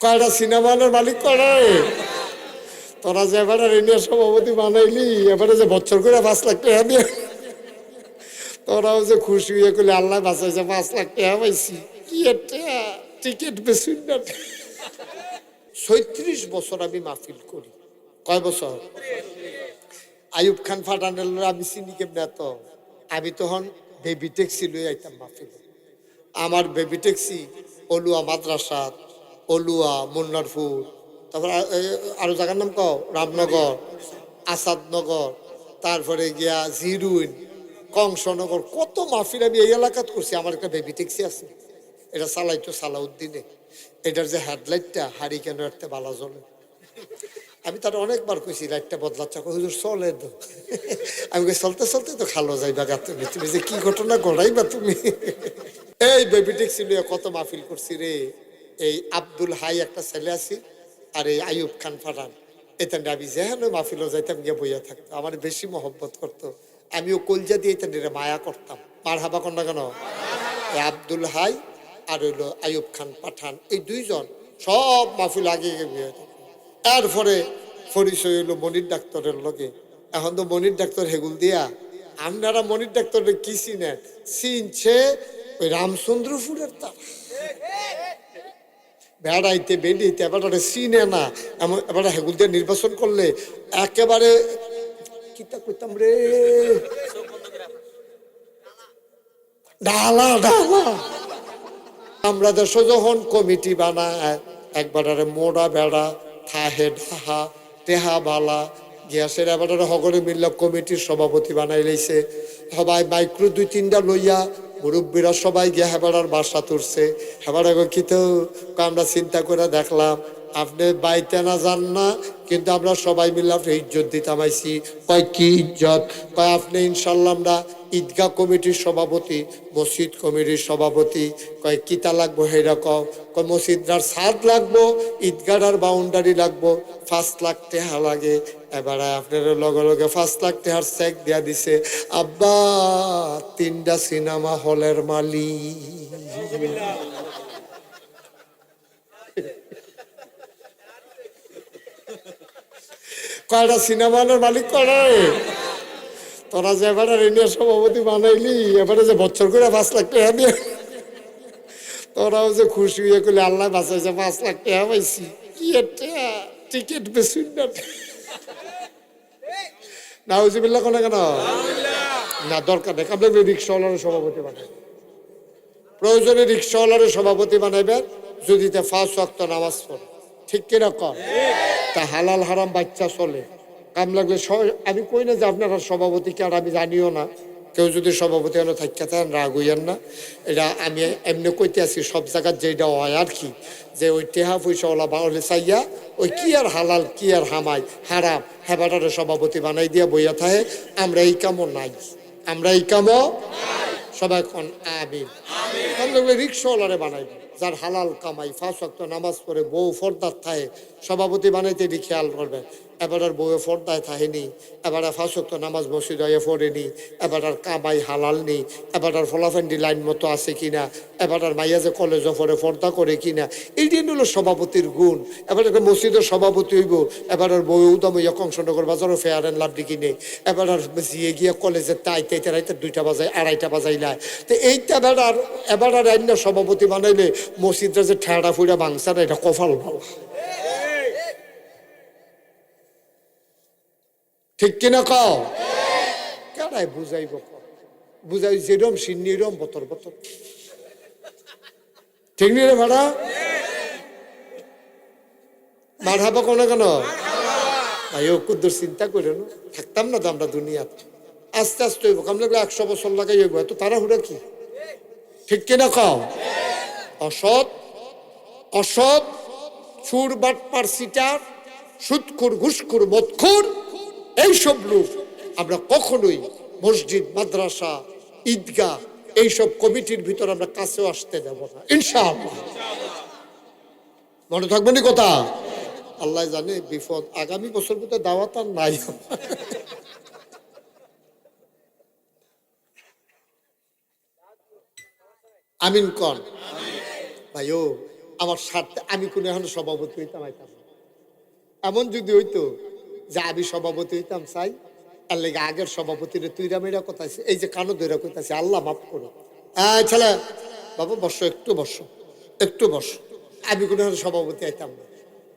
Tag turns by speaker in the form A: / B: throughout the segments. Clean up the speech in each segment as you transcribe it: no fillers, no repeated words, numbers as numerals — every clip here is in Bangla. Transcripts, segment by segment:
A: কয়টা সিনেমা হলের মালিক করে? তোরা যে এবারে ইন্ডিয়ার সভাপতি বানাইলি, এবারে যে বছর করে 5 লাখ টাকা দিয়ে তোরাও যে খুশি হয়ে করলে আল্লাহ বাঁচাইছে, 5 লাখ টাকা পাইছি। কি একটা টিকিট বেশি না। 36 বছর আমি মাহফিল করি। কয় বছর? আইয়ুব খান ফাটানের আমি চিনি কেমনে এত? আমি তখন বেবি ট্যাক্সি লই আইতাম মাহফিল। আমার বেবি ট্যাক্সি অলুয়া মাদ্রাসা, অলুয়া মুন্নারপুর, তারপর আরো জায়গার নাম কও, রামনগর, আসাদনগর, তারপরে গিয়া জিরুইন, কংসনগর, কত মাহফিল আমি এই এলাকাত করছি। আমার একটা বেবি ট্যাক্সি আছে, এটা চালাইতো সালাউদ্দিনে। এটার যে হেডলাইটটা হারিকেন একটা বালা জ্বলে। আমি তার অনেকবার কইছি লাইটটা বদলাচ্ছা, হুজুর চলে তো। আমি কই চলতে চলতে তো খালো যাইবা গা, তুমি তুমি যে কি ঘটনা ঘটাইবা তুমি। এই বেবি ট্যাক্সি লিয়ে কত মাহফিল করছি রে। এই আব্দুল হাই একটা ছেলে আছি, আর এই আইয়ুব খান ফারান, এতেন আমি যেহেন মাহফিলও যাইতাম গিয়ে বইয়া থাকতো, আমার বেশি মহব্বত করতো। আমিও কলজা দিয়ে এতেন মায়া করতাম। মার হাবা কন্যা কেন? এই আব্দুল হাই আর হইলো আইয়ুব খান পাঠান, এই দুইজন সব মাহফিল আগে বিয়ে থাকতো। তারপরে পরিচয় হইলো মনির ডাক্তারের লগে। এখন তো মনির ডাক্তার হেগুল দিয়া, আপনারা মনির ডাক্তারের কি চিনেন? চিনছে ওই রামচন্দ্রপুরের তার বেড়াইতে বেড়িতে এবারে চিনে না। এমন এবারে হেগুল দিয়ে নির্বাচন করলে একেবারে কিতা কইতাম রে, ডালা ডালা। আমরা দেশ যখন কমিটি বানায় একবারে মোড়া বেড়া থাহে ঢাহা টেহা বালা গ্যাসের এবারে হগরে মিল্লা কমিটির সভাপতি বানাই লাইছে। সবাই মাইক্রো 2-3টা লইয়া মুরব্বীরা সবাই গিয়া হেবাড়ার বাসা তুলছে। হেবার কি তো আমরা চিন্তা করে দেখলাম আপনি বাইতে না যান না, কিন্তু আমরা সবাই মিলে আপনি ইজ্জত দিতাম আইছি। কয় কি ইজ্জত? কয় আপনি ইনশাল্লাহ আমরা ঈদগাহ কমিটির সভাপতি, মসজিদ কমিটির সভাপতি। কয় কিতা লাগবো হেরা কও? কয় মসজিদটার ছাদ লাগবো, ঈদগাহার বাউন্ডারি লাগবো, 5 লাখ টাকা লাগে। এবারে আপনার লগে লগে 5 লাখ টাকার চেক দিয়া দিছে। আব্বা 3টা সিনেমা হলের মালিক। কয়টা সিনেমা হলের মালিক করে? তোরা যে এবারে ইন্ডিয়ার সভাপতি বানাইলি, এবারে যে বছর করে 5 লাখ টাকা দিয়ে তোরাও যে খুশি হয়ে করলে আল্লাহ বাঁচাইছে, 5 লাখ টাকা পাইছি। কি একটা টিকিট বেশি না। নাউজুবিল্লাহ কোন কেন? না দরকার নেই, আপনি রিক্সাওয়ালার সভাপতি বানাই, প্রয়োজনে রিক্সাওয়ালার সভাপতি বানাইবেন যদি 5 ওয়াক্ত নামাজ পড়ে। ঠিক কিনা কর? তা হালাল হারাম বাচ্চা চলে, কাম লাগলে আমি কই না যে আপনারা সভাপতি কে, আর আমি জানিও না। কেউ যদি সভাপতি হলো থাকা থাকেন রাগ হইয়েন না। এটা আমি এমনি কইতে আছি সব জায়গার যেটা হয় আর কি, যে ওই টেহা পয়সাওয়ালা বাউলে চাইয়া ওই কি আর হালাল কি আর হামাই হারাম হেবাটারে সভাপতি বানাই দিয়া বইয়া থাকে। আমরা এই কামও নাই, আমরা এই কামও সবাই কোন আমিন। রিক্সাওয়ালারে বানাইবে যার হালাল কামাই, 5 ওয়াক্ত নামাজ পড়ে, বউ ফর্দার থাকে, সভাপতি বানাইতে এটি খেয়াল করবেন। এবার আর বউয়ে ফর্দায় থাকেনি, এবার 5 ওয়াক্ত নামাজ মসজিদ হয়ে পড়েনি, এবার আর কামাই হালাল নেই, এবার আর ফলাফেন্ডি লাইন মতো আছে কিনা, এবার আর মাইয়া যে কলেজে পড়ে ফর্দা করে কিনা, এই দিন হলো সভাপতির গুণ। এবার একটা মসজিদের সভাপতি হইব, এবার আর বউ উদাম হইয়া কংসনগর বাজারও ফেয়ার অ্যান্ড লাভলি কিনে, এবার আর জিয়ে গিয়া কলেজে তাইতে রাইতে 2টা বাজায় 2:30টা বাজাইলায়। তো এইটা এবার আর আইন সভাপতি বানাইলে মসজিদটা যে ঠেড়া ফুড়া ভাঙছে না, এটা কপাল ভালো। ঠিক কিনা কও? কেডাই বুঝাইব? বুঝাই যেরম সিন্নিরম বতর বতর। ঠিক নি রে ভাড়া? মার হাবা কোন কেন? ভাই ও কুদ্দুর চিন্তা করে না থাকতাম না তো আমরা দুনিয়াতে। আস্তে আস্তে হইব, কাম লাগলে 100 বছর লাগাই হইব, এত তাড়াহুড়া কি? ঠিক কিনা কও? অসৎ অসৎ সুর বাটপার সিটার সুদখোর ঘুষখোর মদখোর এইসব লোক আমরা কখনোই মসজিদ মাদ্রাসা ঈদগাহ এইসব কমিটির ভিতর আমরা কাছেও আসতে দেব না ইনশাআল্লাহ। মনে থাকবে না কথা? আল্লাহ জানে বিপদ আগামী বছর মধ্যে দাওয়াত আর নাই। আমিন কন ভাইও। আমার স্বার্থে আমি কোনো এখন সভাপতি হইতাম আইতাম না। এমন যদি হইতো যে আমি সভাপতি হইতাম চাই, তার লেগে আগের সভাপতির তুইরা মেয়েরা কোথায়, এই যে কানো দইরা কোথায়, আল্লাহ মাফ করো। ছেলে বাবা বসো, একটু বসো, একটু বসো। আমি কোনো সভাপতি আইতাম না।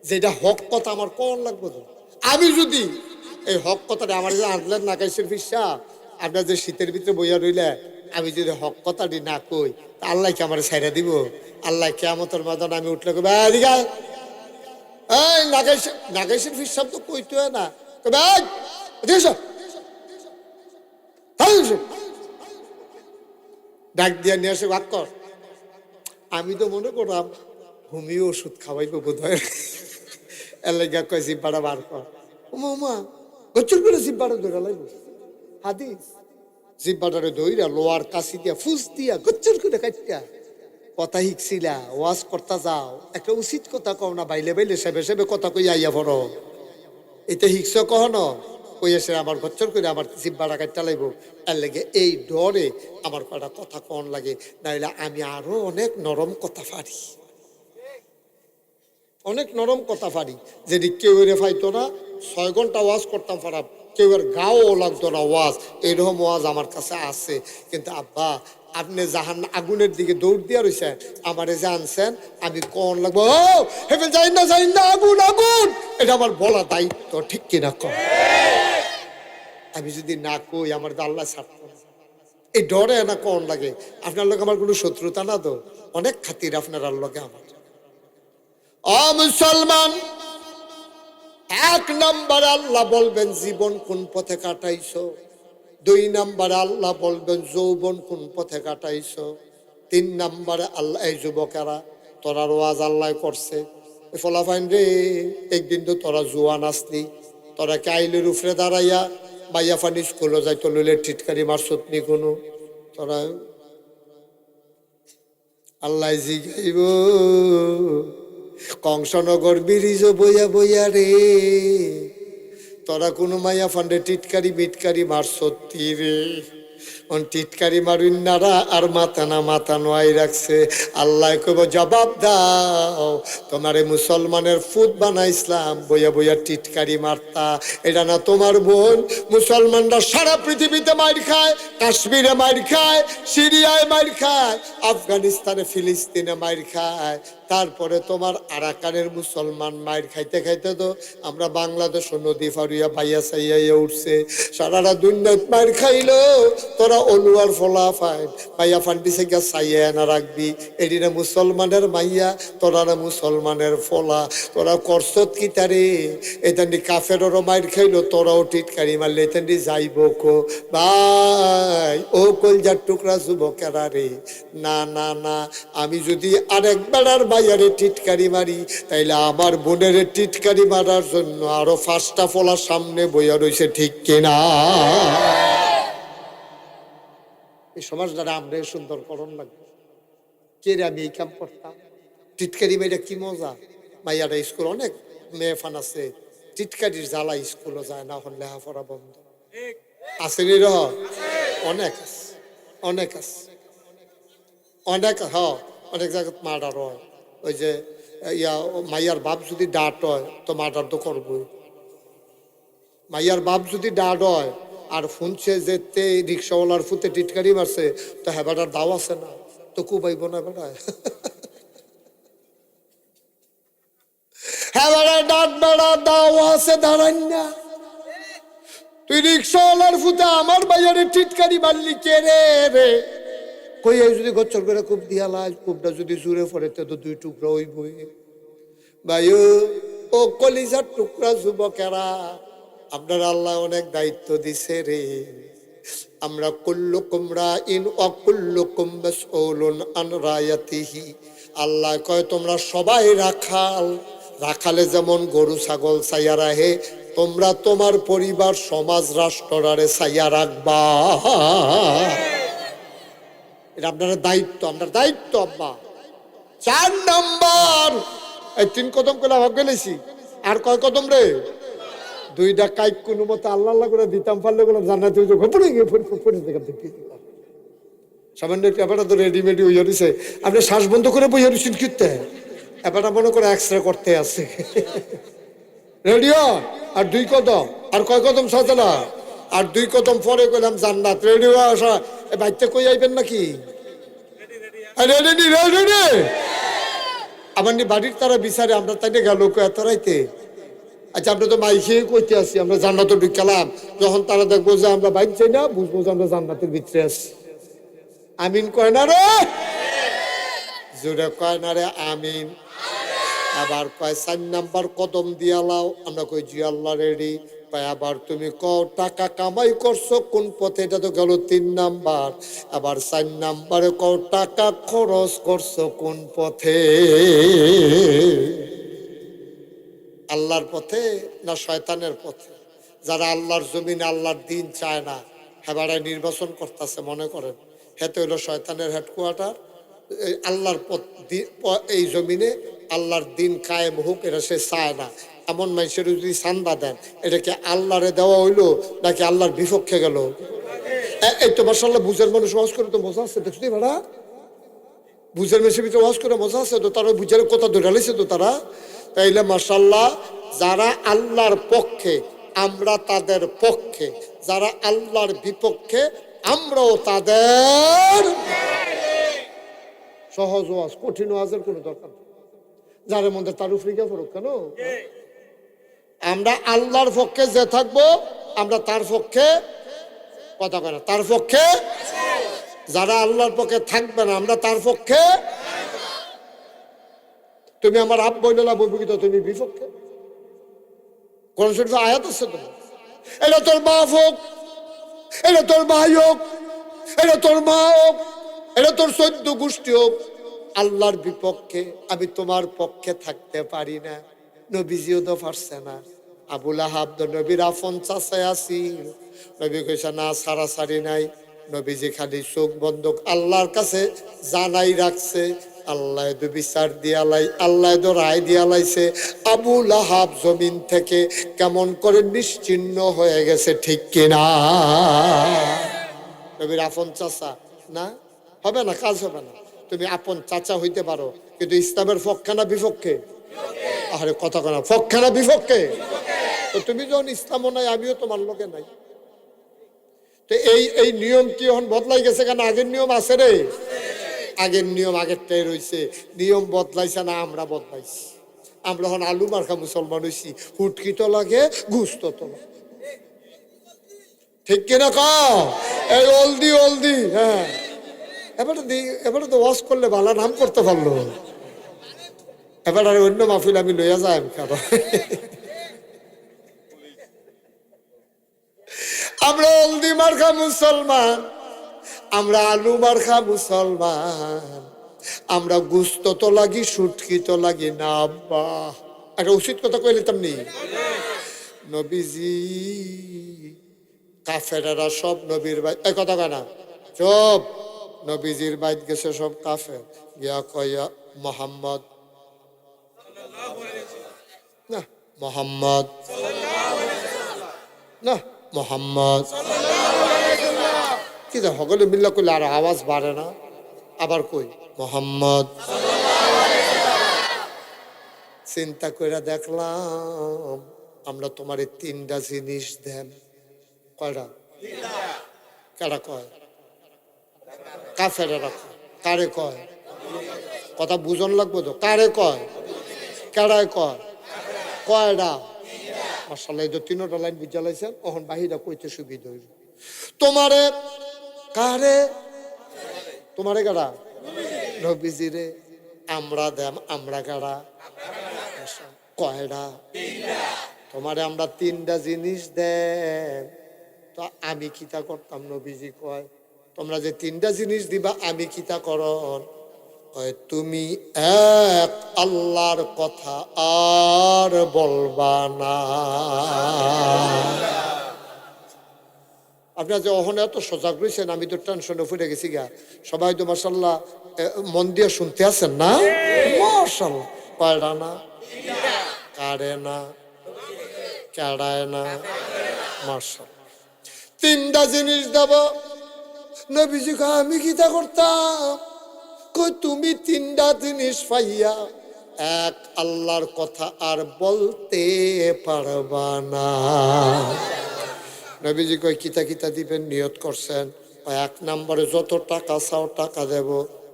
A: যেটা হক কথা আমার কোন লাগবে তো। আমি যদি এই হক কথাটা আমার যে আনলেন নাকাইশের ফিসা, আপনার যে শীতের ভিতরে বইয়া রইলে, আমি যদি হক কথাটি না কই, তা আল্লাহ কি আমার ছাইরা দিব? আল্লাহ কেয়ামতের ময়দানে আমি উঠলে কবে এদিকে এই নাগাইশের ফিস শব্দ কইতে হয় না, কবে ডাক দিয়া নিয়ে আসে ভাগ কর। আমি তো মনে করলাম হোমিও ওষুধ খাওয়াইবো বোধ হয়, এলাকা কয় জিব্বাটা বার কর। ওমা গচ্চর করে জিব্বাটা ধরে লাগবো। হাদিস জিব্বাটারে ধইরা লোয়ার কাশি দিয়া ফুস দিয়া গচ্চর করে কাটিয়া কথা শিখছিলা, ওয়াজ করতা যাও, একটা উচিত কথা কও না, বাইলে বাইলে সেবে সেবে কথা কই আইয়া পড়ো। এটা শিখছ কখনো? কই এসে আমার গচ্চর করে আমার জিব্বাটা কাটটা লাগব, তার লেগে এই ডরে আমার কটা কথা কন লাগে, নাইলে আমি আরো অনেক নরম কথা পারি, অনেক নরম কথা পারি। যেটি কেউ এরে পাইতো না, 6 ঘন্টা ওয়াজ করতাম পারাম, কেউ এর গাও লাগতো না ওয়াজ, এরকম ওয়াজ আমার কাছে আছে। কিন্তু আব্বা আপনি জাহান আগুনের দিকে দৌড় দিয়া রয়েছেন, আমারে যে আনছেন, আমি কোন লাগবো হেবে যাই না আগুন আগুন, এটা আমার বলা দায়িত্ব, ঠিক কিনা কম? আমি যদি না কই আমার তো আল্লাহ ছাড়তো না। এই ডরে না কোন লাগে? আপনার লোক আমার কোনো শত্রুতা না তো, অনেক খাতির আপনার আল্লাহকে আমার। মুসলমান, 1 নাম্বার আল্লাহ বলবেন জীবন কোন পথে কাটাইছো, 2 নাম্বার আল্লাহ বলবেন যৌবন কোন পথে কাটাইছো, 3 নাম্বারে আল্লাহ এই যুবকেরা তোরা ওয়াজ আল্লাহ করছে, ফলাফাইন রে একদিন তো তোরা জুয়ান আসলি, তোরা কাইলের উপরে দাঁড়াইয়া বাইয়া ফানি স্কুলে যাইতো লইলে টিটকারি মারছত নি কোনো, তোরা আল্লাহ জিগাইব কংসনগর ব্রিজ বইয়া বইয়া রে, তোরা কোনো মাইয়া ফান্ডে টিটকারি মিটকারি মার সত্যি রে, টিটকারি মারুন নারা আর মাথা না মাথা নোয়াই রাখছে। আল্লাহ কব জবাব দাও, তোমারে মুসলমানের ফুট বানাইছিলাম বইয়া বইয়া টিটকারি মারতা, এটা না তোমার বোন? মুসলমানরা সারা পৃথিবীতে মার খায়, কাশ্মীরে মার খায়, সিরিয়ায় মার খায়, আফগানিস্তানে ফিলিস্তিনে মার খায়, তারপরে তোমার আরাকানের মুসলমান মায়ের খাইতে খাইতে তো আমরা বাংলাদেশ নদী ফারিয়া ভাইয়া সাইয়া উঠছে, সারারা দুনিয়াত মায়ের খাইলো, তোরা অলুয়ার ফলা ফাই ভাইয়া ফান্ডি থেকে সাইয়া না রাখবি, এদিনে মুসলমানের মাইয়া, তোরা না মুসলমানের ফলা, তোরা করছত কি তারে? এতান্ডি কাফেরও মায়ের খাইলো, তোরাও টিটকারি মারলে এতান্ডি যাইব কো ভাই? ও কলজার টুকরা যুবকেরা রে, না না না, আমি যদি আরেক বেড়ার বাইরে টিটকারি মারি, তাইলে আমার বোনের টিটকারি মারার জন্য আরো 5টা ফলা সামনে বইয়া রয়েছে, ঠিক কিনা? এই সমাজ দ্বারা আমরা সুন্দর করণ লাগবে। কে রে, আমি এই কাম করতাম? টিটকারি মেয়েটা কি মজা! মাইয়ারা স্কুল অনেক মেয়ে ফান আছে, টিটকারির জ্বালা স্কুলও যায় না, এখন লেখাপড়া বন্ধ আছে নি রহ, অনেক আছে, অনেক আছে, অনেক অনেক জায়গায় মার্ডার হয়। ওই যে মাইয়ার বাপ যদি ডাট হয় তো মার্ডার তো করবই। মাইয়ার বাপ যদি ডাট হয় আর শুনছে যে রিক্সাওয়ালার ফুতে টিটকারি মারছে, তো হ্যাঁ বেটার দাও আছে না, তো কুবাইব না বেটায়? হ্যাঁ বেটা ডাট বেড়া দাও আছে দাঁড়ান না, তুই রিক্সাওয়ালার ফুতে আমার বাইরে টিটকারি মারলি কে রে রে? কই যদি গচ্চর করে কূপ দিয়া লাল, কূপটা যদি জুড়ে পড়ে তো 2 টুকরা ওই বই। ভাই ও কলিজার টুকরা যুবকেরা, আপনার আল্লাহ অনেক দায়িত্ব দিছে রে। আমরা কুল্লুকুম রাইন ওয়া কুল্লুকুম মাসউলুন আন রায়াতিহি, আল্লাহ কয় তোমরা সবাই রাখাল, রাখালে যেমন গরু ছাগল ছাইয়া রাখে, তোমরা তোমার পরিবার সমাজ রাষ্ট্রারে ছাইয়া রাখবা, এটা আপনার দায়িত্ব, আপনার দায়িত্ব আব্বা। 4 নাম্বার, এই 3 কদম করে ভাগ গেলেছি, আর কয় কদম রে? 2টা কাইক কোনো মতো আল্লাহ আল্লাহ করে দিতাম পারলে বললাম জান্নাতে পড়ে গিয়ে সামান্য একটা ব্যাপারটা তো রেডিমেডি হইয়া দিছে, আপনি শ্বাস বন্ধ করে বইয়া দিচ্ছেন কিনতে, এবারটা মনে করে এক্সরে করতে আছে। রেডিও আর 2 কদম, আর কয় কদম সাজালা, আর 2 কদম পরে কইলাম জান্নাত। রেডিও আসা বাইতে কই আইবেন নাকি? Ready ready. আমার নি বাড়ির তারা বিচারে আমরা তাইলে গেল এত রাইতে। আচ্ছা আমরা তো মাইকে কইতে আসি আমরা জান্নাতে ঢুকালাম, যখন তারা দেখবো যে আমরা বাইক চাই না, বুঝবো যে আমরা জান্নাতের ভিতরে আছি। আমিন কয় না রে, জোরে কয় না রে আমিন। আবার কয় 4 নাম্বার কদম দিয়া লাও, আমরা কই জি আল্লাহ রেডি। কয় আবার তুমি কও টাকা কামাই করছো কোন পথে, এটা তো গেল 3 নাম্বার। আবার 4 নাম্বারে কও টাকা খরচ করছো কোন পথে, আল্লাহর পথে না শয়তানের পথে? যারা আল্লাহর জমিনে আল্লাহর দিন চায় না, হেবারে নির্বাচন করতেছে, মনে করেন হেতে হইল শয়তানের হেডকোয়ার্টার। আল্লাহর পথ এই জমিনে আল্লাহর দিন কায়েম হোক এটা সে চায় না। এমন মানুষের যদি চান্দা দেন, এটা কি আল্লাহরে দেওয়া হইলো নাকি আল্লাহর বিপক্ষে গেল? এই তো মাশাআল্লাহ বুঝের মানুষ ওয়াজ করে তো মজা আছে, দেখছি ভাড়া বুঝের মানুষের ভিতরে ওয়াজ করে মজা আছে তো, তারা বুঝের কথা ধরে লাইছে তো তারা। তাইলে মাশাআল্লাহ যারা আল্লাহর পক্ষে আমরা তাদের পক্ষে, যারা আল্লাহর বিপক্ষে আমরাও তাদের। সহজ ওয়াজ, কঠিন ওয়াজের কোনো দরকার নেই। যার মধ্যে তার উপরে গিয়ে পড়ুক কেন? আমরা আল্লাহর পক্ষে যে থাকবো আমরা তার পক্ষে, কথা কেন তার পক্ষে। যারা আল্লাহর পক্ষে থাকবে না আমরা তার পক্ষে। তুমি আমার আপ বইলা বলবি তো তুমি বিপক্ষে। কোন শরীফে আয়াত আছে তো, এটা তোর বাপ হোক, এটা তোর ভাই হোক, এটা তোর মা হোক, এটা তোর 14 গোষ্ঠী হোক, আল্লাহর বিপক্ষে আমি তোমার পক্ষে থাকতে পারি না। নবীজিও তো পারছে না। আবুল আহাব তো নবীর আপন চাচাই আছিল, নবী কইছে না সারাসারি নাই। নবীজি খালি চোখ বন্ধ আল্লাহর কাছে জানাই রাখছে, আল্লাহ তো বিচার দিয়ালাই, আল্লাহ তো রায় দিয়ালাইছে। আবুল আহাব জমিন থেকে কেমন করে নিশ্চিহ্ন হয়ে গেছে, ঠিক কিনা? নবীর আপন চাচা না, হবে না, কাজ হবে না। তুমি আপন চাচা হইতে পারো, কিন্তু ইসলামের পক্ষে না বিপক্ষে? আরে কথা কেন, পক্ষে না বিপক্ষে? তো তুমি যখন ইসলামও নাই আমিও তোমার লোকে নাই। তো এই নিয়ম কি এখন বদলাই গেছে কেন? আগের নিয়ম আছে রে, আগের নিয়ম আগেরটাই রয়েছে। নিয়ম বদলাইছে না, আমরা বদলাইছি। আমরা এখন আলু মার্কা মুসলমান হইছি, হুটকি তো লাগে গুস্ত তো লাগে, ঠিক কিনা কও? এই অলদি অলদি, হ্যাঁ এবারে তো ওয়াশ করলে ভালো নাম করতে পারলো। এবার আর অন্য মাহফিল আমি লইয়া যাই কারণ আমরা অলদি মার্কা মুসলমান, আমরা আলু মার্কা মুসলমান, আমরা গুস্ত তো লাগি সুটকি তো লাগি না। আব্বা একটা উচিত কথা কইলে তেমনি নবীজি কাফেরেরা সব নবীর ভাই, এই কথা কেনা চুপ। নবীজির বাইত গেছে সব কাফের, গিয়া কয়া মোহাম্মদ না, মোহাম্মদ না, মোহাম্মদ কি দেখ সকলে মিল্লা করলে আর আওয়াজ বাড়ে না? আবার কই মোহাম্মদ। চিন্তা করে দেখলাম আমরা তোমার 3টা জিনিস দেন। কয়টা? কারা কয়? কাফেরেরা কয়। কারে কয়? কথা বুঝন লাগবো তো, কারে কয়? কারায় কয়? কয়টা? মাশাআল্লাহ, এই 3টা লাইন বুঝা লাইছেন, এখন বাহিরা কইতে সুবিধা হইল। তোমারে কারে? তোমারে কারা? নবীজিরে। আমরা দেম, আমরা কারা? কয়টা? তোমারে আমরা 3টা জিনিস দেন। তো আমি কিতা করতাম? নবীজি কয় তোমরা যে 3টা জিনিস দিবা আমি কিতা করন? কয় তুমি এক আল্লাহর কথা আর বলবা না। আপনার যে অহনে এত সজাগ রয়েছেন, আমি তো টেনশনে ফুটে গেছি গা। সবাই তো মাশাআল্লাহ মন দিয়ে শুনতে আছেন না? মাশাআল্লাহ। কয়টা না? কারে না? কেড়ায় না? মাশাআল্লাহ। 3টা জিনিস দেব। নবীজি কয় আমি কিতা করতাম? কই তুমি 3টা জিনিস পাইয়া এক আল্লাহর কথা আর বলতে পারবা না। নবীজি কই কিতা কিতা দিবেন নিয়ত করছেন? এক নম্বরে যত টাকা চাও টাকা দেব,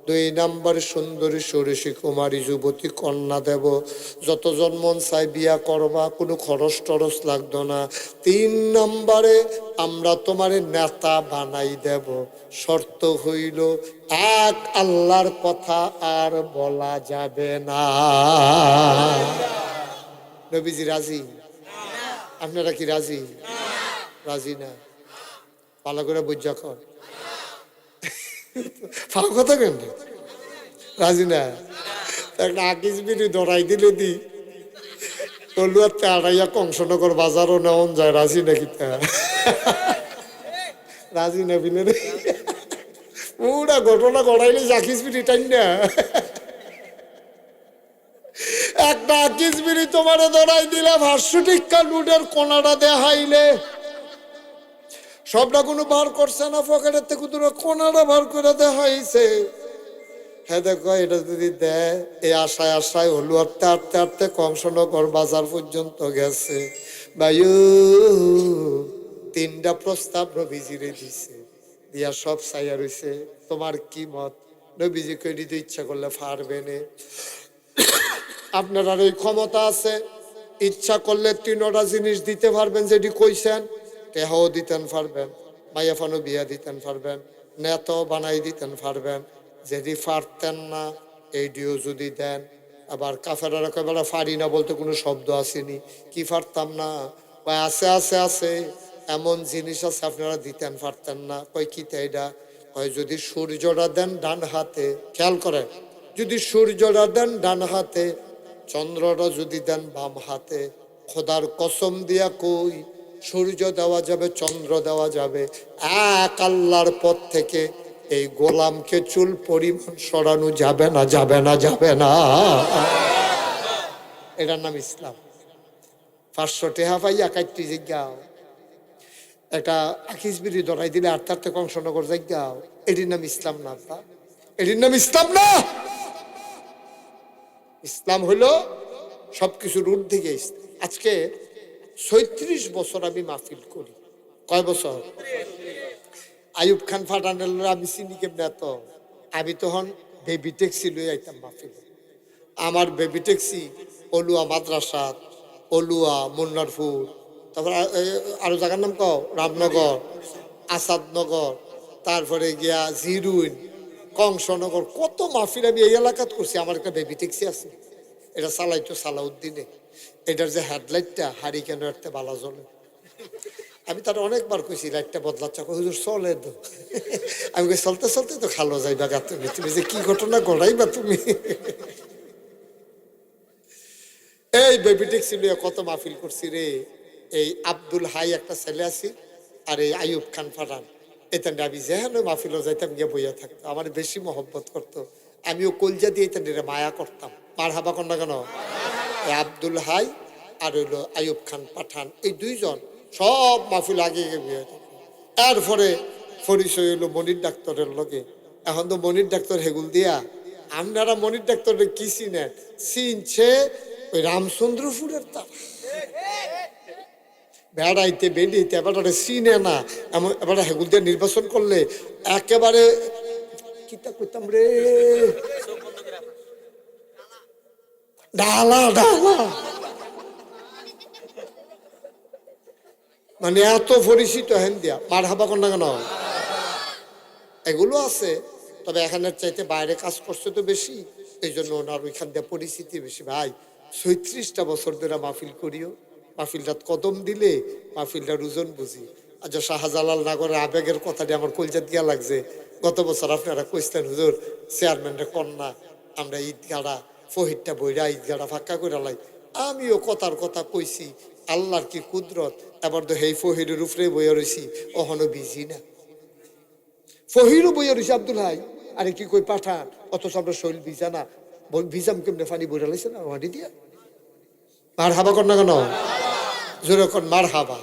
A: 2 নম্বরে সুন্দরী ষোড়শী কুমারী যুবতী কন্যা দেব, যতজন মন চাই বিয়া করবা, কোনো খরচ টরচ লাগতো না। 3 নম্বরে আমরা তোমার নেতা বানাই দেব, শর্ত হইল এক আল্লাহর কথা আর বলা যাবে না। নবীজি রাজি? আপনারা কি রাজি? রাজি না? ভালো করে বুঝা কর, ভালো কথা কেন রাজি না? একটা আকিস বিড়ি ধরাই দিলে দি তলুয়াতে আড়াইয়া কংসনগর বাজারও নেওয়া যায়। রাজি নাকি? তা রাজি না বিলে রে, পুরা ঘটনা ঘটাইলে আকিস বিড়ি টাইম না। একটা আকিস বিড়ি তোমার ধরাই দিলে 500 টিক্কা লুডের কোনাটা দেখাইলে সবটা কোনো বার করছে না, পকেটের থেকে কোনাটা বার করে দেখাইছে। হ্যাঁ দেখো এটা যদি দেয়, এই আশায় আশায় হলু আটতে আটতে আটতে কংসনগর বাজার পর্যন্ত গেছে। ভাইউ 3টা প্রস্তাব নবীজিরে দিছে, দিয়া সব চাইয়া রইছে তোমার কি মত? নবীজি কই দিতে ইচ্ছা করলে পারবে না। আপনার আর এই ক্ষমতা আছে, ইচ্ছা করলে 3টা জিনিস দিতে পারবেন যেটি কইছেন। টেহাও দিতেন পারবেন, মাইয়াফানো বিয়া দিতেন পারবেন, নেতাও বানাই দিতেন পারবেন। যদি পারতেন না এইটিও যদি দেন। আবার কাফেরা একেবারে পারি না বলতে কোনো শব্দ আসেনি, কি পারতাম না? কয় আছে আছে আছে, এমন জিনিস আছে আপনারা দিতেন পারতেন না। কয় কি তাইডা? কয় যদি সূর্যটা দেন ডান হাতে, খেয়াল করেন, যদি সূর্যটা দেন ডান হাতে, চন্দ্রটা যদি দেন বাম হাতে, খোদার কসম দিয়া কই সূর্য দেওয়া যাবে, চন্দ্র দেওয়া যাবে, এক আল্লাহর পথ থেকে এই গোলামকে চুল পরিমাণ সরানো যাবে না, যাবে না, যাবে না। এটার নাম ইসলাম। 500 টেহা পাইয়া কাটতে জিজ্ঞাও, একটা আকিস বিড়ি ধরাই দিলে আর তার থেকে কংসনগর জিজ্ঞাও, এটির নাম ইসলাম না? এটির নাম ইসলাম না। ইসলাম হলো সবকিছুর ঊর্ধ্বে গিয়ে। আজকে 36 বছর আমি মাহফিল করি। কয় বছর? আইয়ুব খান ফাটানের আমি চিনি কেমনে? তো আমি তখন বেবি ট্যাক্সি লই আইতাম মাহফিল। আমার বেবি ট্যাক্সি অলুয়া মাদ্রাসা, অলুয়া মুন্নারপুর, তারপর আরো জায়গার নাম কও, রামনগর, আসাদনগর, তারপরে গিয়া জিরুইন, কংসনগর, কত মাহফিল আমি এই এলাকাত করছি। আমার একটা বেবি ট্যাক্সি আছে, এটা চালাইতো সালাউদ্দিনে। এটার যে হেডলাইটটা হারিকেন একটা বালা জ্বলে। আমি তার অনেকবার কইছি লাইটটা বদলাচ্ছ, হুজুর চলে তো। আমি কই চলতে চলতে তো খালো যাইবা গা তুমি, তুমি যে কি ঘটনা ঘটাইবা তুমি। এই বেবি ট্যাক্সি লইয়া কত মাহফিল করছি রে। এই আব্দুল হাই একটা ছেলে আছি, আর এই আইয়ুব খান ফাটান, এতেন আমি যেহেন মাহফিলও যাইতাম গিয়ে বইয়া থাকতো, আমার বেশি মহব্বত করতো। আমিও কলজা দিয়ে এতেন মায়া করতাম। মার হাবা কন্যা কেন? আব্দুল হাই আর হইলো আইয়ুব খান পাঠান, এই 2 জন সব মাহফিল আগে বিয়ে। এরপরে পরিচয় হইলো মনির ডাক্তারের লগে। এখন তো মনির ডাক্তার হেগুল দিয়া, আপনারা মনির ডাক্তারের কি চিনেন? চিনছে ওই রামচন্দ্রপুরের তার বেড়াইতে বেড়িতে এবারে চিনে না। এমন এবারে হেগুল দিয়ে নির্বাচন করলে একেবারে কিতা করতাম রে, ডালা ডালা, মানে এত পরিচিত হেন দিয়া। মার হাবা কন্যা কেন? এগুলো আছে, তবে এখানের চাইতে বাইরে কাজ করছে তো বেশি, এই জন্য ওনার ওইখান দিয়ে পরিচিতি বেশি। ভাই 36টা বছর ধরে মাহফিল করিও, মাহফিলটা কদম দিলে মাহফিলটার ওজন বুঝি। আচ্ছা, শাহজালাল নগরের আবেগের কথাটি আমার কলজা দিয়া লাগছে। গত বছর আপনারা কইতেন হুজুর চেয়ারম্যানের কন্যা, আমরা ঈদগাড়া ফহিরটা বইরা ঈদগাড়া ফাঁকা করে লাই। আমিও কথার কথা কইছি, আল্লাহর কি কুদরত। এবার তো হেই ফহিরের উপরে বইয়া রয়েছি, ওখানো বিজি না। ফহিরও বইয়া রয়েছে আব্দুল হাই, আরে কি কই পাঠান, অথচ আমরা শৈল ভিজা না, ভিজাম কেমনে পানি বইরা লাইছে না মাটি দিয়া। মার হাবা কর না কেন? যেরকম মার হাবা।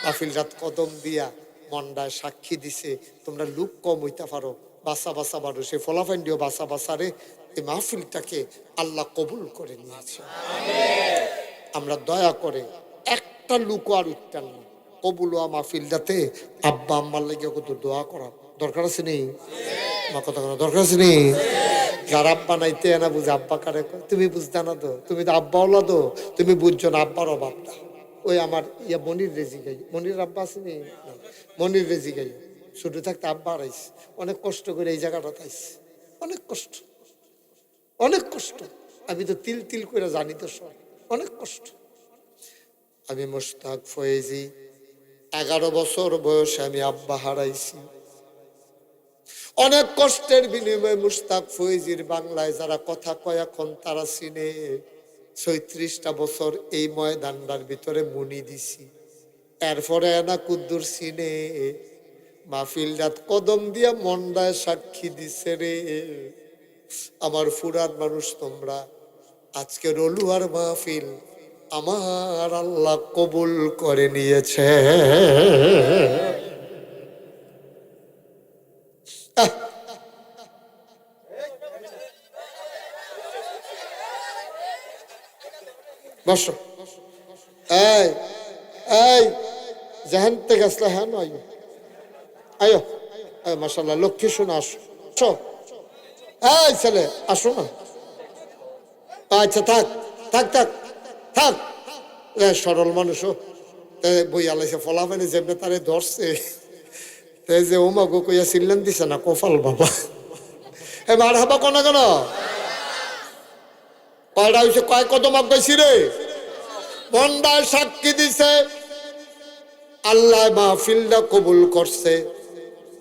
A: মাহফিল রাত কদম দিয়া মন্ডায় সাক্ষী দিছে, তোমরা লুক কম হইতে পারো, বাসা বাসা বারো, সে ফলাফাইন দিও বাসা বাসা রে, এই মাহফিলটাকে আল্লাহ কবুল করে নিয়েছে। আমরা দয়া করে একটা লুকো আর উঠতেন না, কবুল হওয়া মাহফিলটাতে আব্বা আম্মার লেগে কত দোয়া করা দরকার আছে নেই? আমার কথা কোনো দরকার আছে নেই? যার আব্বা নাইতে না বুঝে আব্বা কারে কয়, তুমি বুঝতে না তো, তুমি তো আব্বা ওলা তো, তুমি বুঝছো না আব্বার অভাবটা। ওই আমার ইয়া মনির রেজি গাই, মনির আব্বা আছে নি? মনির রেজি গাই ছোট থাকতে আব্বা হারাইছে, অনেক কষ্ট করে এই জায়গাটা তাইছে, অনেক কষ্ট, অনেক কষ্ট। আমি তো তিল তিল করে জানি তো সব, অনেক কষ্ট। আমি মোশতাক ফয়েজি, 11 বছর বয়সে আমি আব্বা হারাইছি। অনেক কষ্টের বিনিময়ে মুশতাক ফয়েজির বাংলায় যারা কথা কয় এখন তারা চিনে। 36টা বছর এই ময়দানটার ভিতরে মুনি দিছি, এরপরে না কুদ্দুর চিনে। মাহফিলটাত কদম দিয়া মন্ডায় সাক্ষী দিছে রে। আমার ফুরার মানুষ তোমরা, আজকে রলুয়ার মাহফিল আমার আল্লাহ কবুল করে নিয়েছে। বসো, এই এই যেখান থেকে আসলে হ্যাঁ আয়ো আয়ো, মাশাল্লাহ লক্ষ্মী শোনা, আসো আসো, এই ছেলে আসো না। আচ্ছা থাক থাক থাক থাক, সরল মানুষ বই আলাইছে ফলাফেনে যেমনি তারে ধরছে, যে ওমা গো কইয়া সিল্লেন দিছে না কপাল বাবা। এবার হাবা কোনা কেন কয়টা হয়েছে, কয় কদম আগাইছি রে, মন্ডায় সাক্ষী দিছে, আল্লাহ মাহফিলটা কবুল করছে।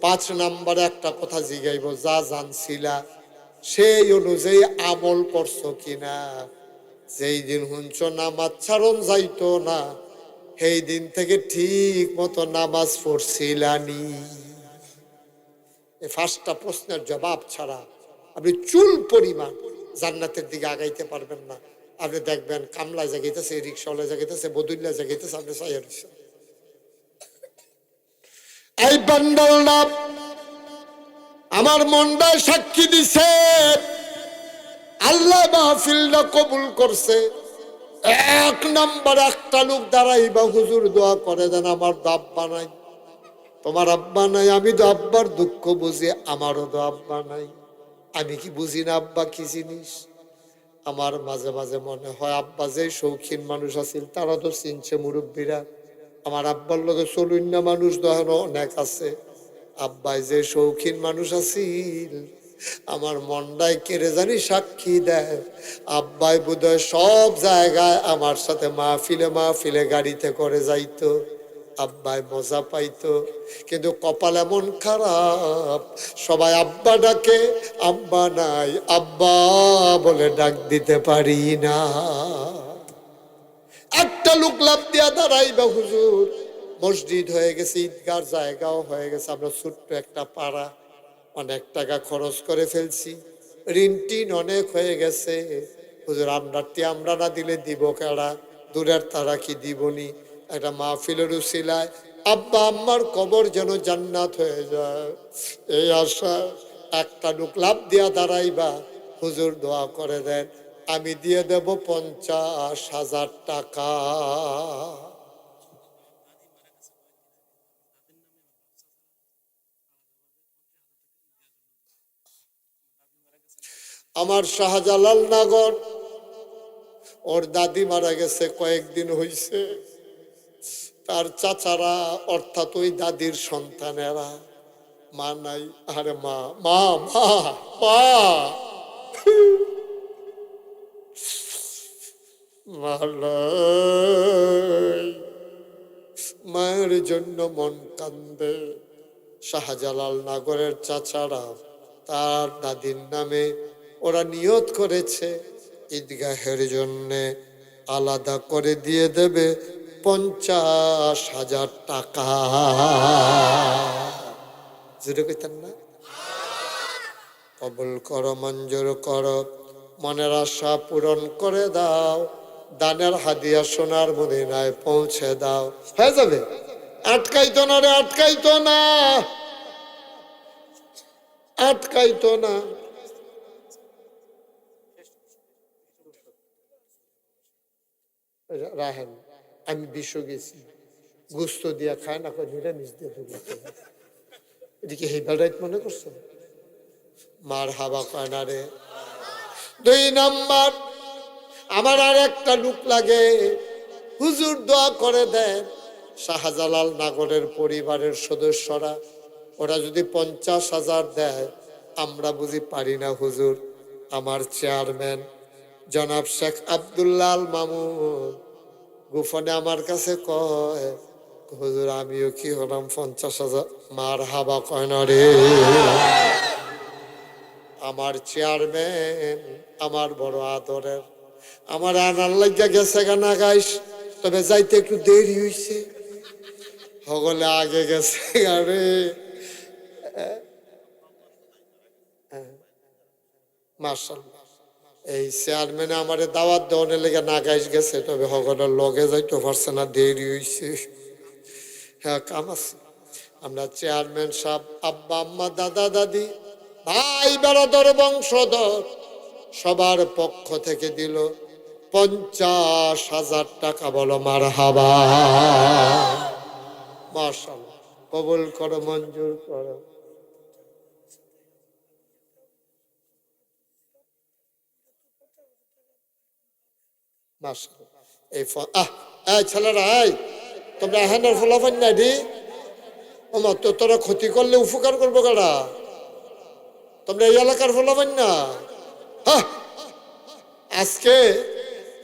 A: 5 নম্বরে একটা কথা জিগাইব, যা জানছিলা সেই অনুযায়ী আমল করছো কিনা। যেই দিন হুঞ্চ নামাজ ছাড়ন যাইতো না, সেই দিন থেকে ঠিক মতো নামাজ পড়ছিলানি। এই 5টা প্রশ্নের জবাব ছাড়া আপনি চুল পরিমাণ জান্নাতের দিকে আগাইতে পারবেন না। আপনি দেখবেন কামলায় জাগাইতেছে, রিক্সাওয়ালা জাগাইতেছে, বদুল্লা জাগাইতেছে, আপনি চাইয়া দিচ্ছেন। এই বান্ডাল না আমার মনটায় সাক্ষী দিছে, আল্লাহ মাহফিলটা কবুল করছে। 1 নম্বর একটা লোক দাঁড়াইবা, হুজুর দোয়া করে দেন, আমার তো আব্বা নাই। তোমার আব্বা নাই, আমি তো আব্বার দুঃখ বুঝি, আমারও তো আব্বা নাই। আমি কি বুঝি না আব্বা কি জিনিস? আমার মাঝে মাঝে মনে হয় আব্বা যে শৌখিন মানুষ আছিল তারা তো চিনছে মুরব্বীরা, আমার আব্বার লগে চলুন না মানুষ দেখো অনেক আছে। আব্বাই যে শৌখিন মানুষ আছিল, আমার মনটাই কেড়ে জানি সাক্ষী দেয়। আব্বাই বোধহয় সব জায়গায় আমার সাথে মাহফিলে মাহফিলে গাড়িতে করে যাইতো, আব্বাই মজা পাইতো। কিন্তু কপাল এমন খারাপ, সবাই আব্বা ডাকে, আব্বা নাই, আব্বা বলে ডাক দিতে পারি না। একটা লোক লাভ দিয়া দাঁড়াইবা, হুজুর মসজিদ হয়ে গেছে, ঈদগার জায়গাও হয়ে গেছে, আমরা ছোট্ট একটা পাড়া, অনেক টাকা খরচ করে ফেলছি, ঋণ টিন অনেক হয়ে গেছে, হুজুর আমরা না দিলে দিব কেডা, দূরের তারা কি দিবনি। একটা মাহফিলের উসিলায় আব্বা আম্মার কবর যেন জান্নাত হয়ে যায়, এই আশা একটা লোক লাভ দিয়া দাঁড়াইবা, হুজুর দোয়া করে দেন, আমি দিয়ে দেব 50,000 টাকা। আমার শাহজালাল নগর, ওর দাদি মারা গেছে কয়েকদিন হইছে, তার চাচারা অর্থাৎ ওই দাদির সন্তানেরা, মা নাই, আরে মা মা মা মা মায়ের জন্য মন কান্দে। শাহজালাল নগরের চাচারা তার দাদির নামে ওরা নিয়ত করেছে ঈদগাহের জন্যে আলাদা করে দিয়ে দেবে 50,000 টাকা। জোরে কইতেন না? কবুল করো, মঞ্জুর করো, মনের আশা পূরণ করে দাও, দানের হাদিয়া সোনার মদিনায় পৌঁছে দাও। হয়ে যাবে, আটকাইতো না রে, আটকাইতো না, আটকাইতো না। রাহেন আমি বিশ্ব গেছি গুস্ত দিয়া খায় না কয় নিরামিষ দিয়ে দুর্গা এদিকে হেবারাইট মনে করছো মার হাবা কয় না রে। 2 নাম্বার আমার আর একটা লুক লাগে হুজুর দোয়া করে দেন শাহজালাল নগরের পরিবারের সদস্যরা ওরা যদি 50,000 দেয় আমরা বুঝি পারি না হুজুর। আমার চেয়ারম্যান জনাব শেখ আব্দুল্লাহ আল মামুন গোপনে আমার কাছে কয় হুজুর আমিও কি হলাম 50,000 মার হাবা কয় না রে। আমার চেয়ারম্যান আমার বড় আদরের আমার আনার লাগিয়া গেছে গানা গাইস তবে যাইতে একটু দেরি হইছে হগলে আগে গেছে আরে মাশাআল্লাহ এই চেয়ারম্যানে আমার দাওয়াত দেওয়ার লেগে না গাইস গেছে তবে হগলের লগে যাইতে পারছে না দেরি হইছে। হ্যাঁ কাম আছে আমরা চেয়ারম্যান সাহেব আব্বা আম্মা দাদা দাদি ভাই বেড়াদর বংশধর সবার পক্ষ থেকে দিল 50,000 টাকা বলো মার হাবা মাশাআল্লাহ কবুল করো মঞ্জুর করো। মাশাআল্লাহ এই ছেলেরা এই তোমরা এখানের ফলাফল নাই দি আমার তো তোরা ক্ষতি করলে উপকার করবো কারা তোমরা এই এলাকার ফলাফল না। হ্যাঁ আজকে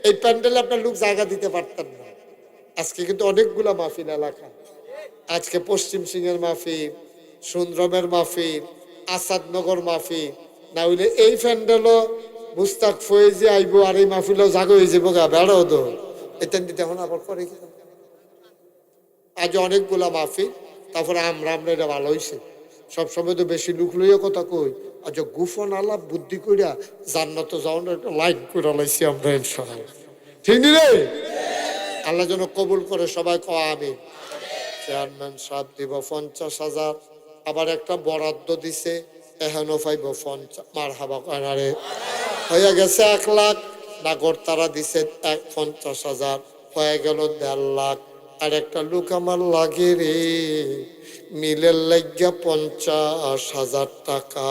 A: এই প্যান্ডেলে আপনার লোক জায়গা দিতে পারতেন না আজকে কিন্তু অনেকগুলা মাহফিল এলাকা আজকে পশ্চিম সিংহের মাহফিল সুন্দরমের মাহফিল আসাদনগর মাহফিল না হইলে এই প্যান্ডেলও মুস্তাক ফয়েজি আইব আর এই মাহফিলও জাগো হয়ে যাবো গা বেড়াও তো এতেন দিতে এখন আবার করে কি আজ অনেকগুলা মাহফিল তারপরে আমরা এটা ভালো হয়েছে সবসময় তো বেশি লুক লইয়া কথা কই আজ গুফন আলাপ বুদ্ধি কইরা জান্নাত যাওয়ার একটা লাইন করে লাইছি আমরা ইনশাআল্লাহ ঠিক নি রে আল্লাহ যেন কবুল করে সবাই কয় আমিন। চেয়ারম্যান সাহেব দিব 50,000 আবার একটা বরাদ্দ দিছে এখনো পাইব 50 মার হাবা কানারে হয়ে গেছে 1 লাখ নাগর তারা দিছে 50,000 হয়ে গেল 1.5 লাখ আর একটা লোক আমার লাগে রে মিলের লাগিয়া 50,000 টাকা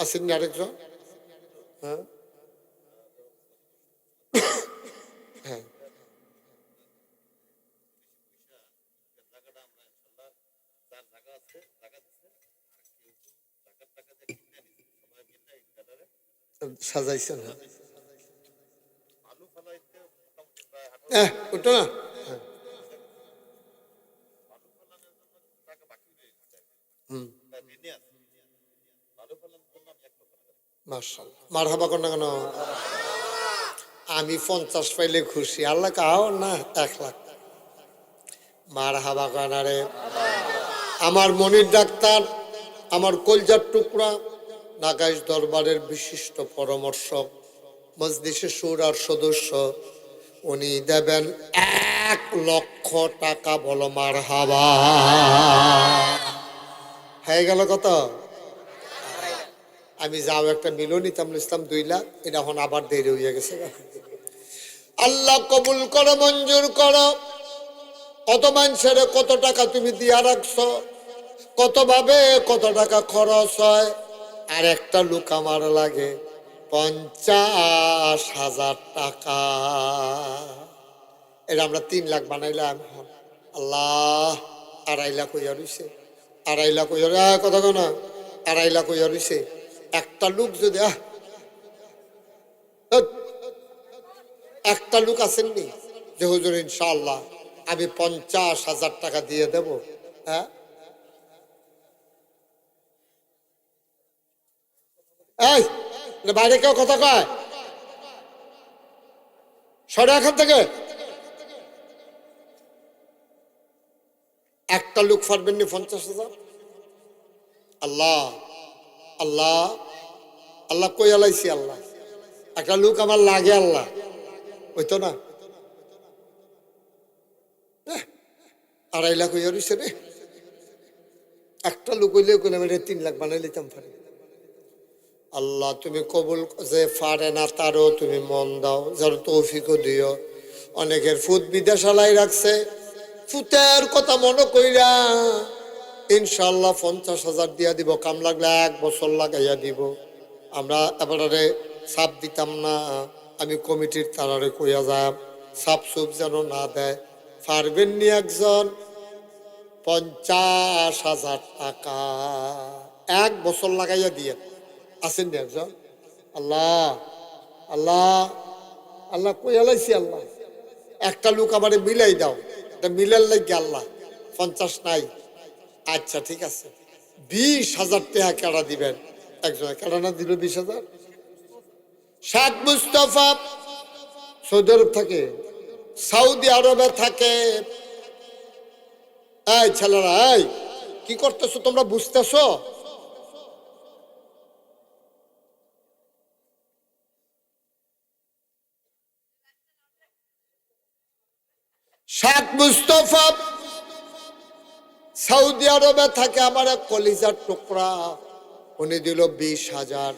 A: আছেন না আরেকজন হ্যাঁ হ্যাঁ সাজাইছেন ওটা না মাশাআল্লাহ মারহাবা কর না কেন আমি 50 পাইলে খুশি আল্লাহ কাও না 1 লাখ মারহাবা কানারে আমার মনির ডাক্তার আমার কলজার টুকরা নাগাইশ দরবারের বিশিষ্ট পরামর্শক মজলিসে শুরার সদস্য উনি দেবেন 1 লক্ষ টাকা বলো মারহাবা হয়ে গেল কত আমি যাও একটা মিলন নিতাম ইসলাম 2 লাখ এটা এখন আবার দেরি হয়ে গেছে আল্লাহ কবুল করো মঞ্জুর করো কত মানুষের কত টাকা তুমি দিয়া রাখছো কত ভাবে কত টাকা খরচ হয় আর একটা লোক আমার লাগে 50,000 টাকা এটা আমরা 3 লাখ বানাইলাম আল্লাহ 2.5 লাখ হইয়া রইছে 2.5 লাখ হইয়া কথা কো না 2.5 লাখ হইয়া রইছে একটা লোক যদি একটা লোক আসেননি যে হুজুর ইনশাআল্লাহ আমি 50,000 টাকা দিয়ে দেব হ্যাঁ এই বাইরে কেউ কথা কয় সরে এখান থেকে একটা লোক পারবেন নি 50,000 আল্লাহ আল্লাহ আল্লাহ কই আলাইছি আল্লাহ একটা লোক আমার লাগে আল্লাহ ওই তো না 2.5 লাখ হইয়া রইছে রে একটা লোক হইলে কইলাম এটা 3 লাখ বানাই লিতাম পারি আল্লাহ তুমি কবুল, যে পারে না তারও তুমি মন দাও, যার তৌফিকও দিও। অনেকের ফুট বিদেশালাই রাখছে, ফুতের কথা মনে কইরা ইনশাল্লাহ 50,000 দিয়া দিব, কাম লাগলে 1 বছর লাগাইয়া দিব। আমরা এবারে সাপ দিতাম না, আমি কমিটির তারারে কইয়া যাব সাপ সুপ যেন না দেয়। পারবেন নি একজন 50,000 টাকা 1 বছর লাগাইয়া দিয়ে আসেন নি একজন? আল্লাহ আল্লাহ আল্লাহ কইয়া লাইছি আল্লাহ, একটা লোক আমারে মিলাই দাও, এটা মিলার লাগে আল্লাহ 50 নাই। আচ্ছা ঠিক আছে, 20,000 টাকা কেডা দিবেন? একজন কেডা না দিল 20,000? শেখ মুস্তফা সৌদি আরব থাকে, সৌদি আরবে থাকে। এই ছেলেরা, এই কি করতেছো তোমরা, বুঝতেছো? শেখ মুস্তফা সৌদি আরবে থাকে, আমার এক কলিজার টুকরা। উনি দিল 20,000,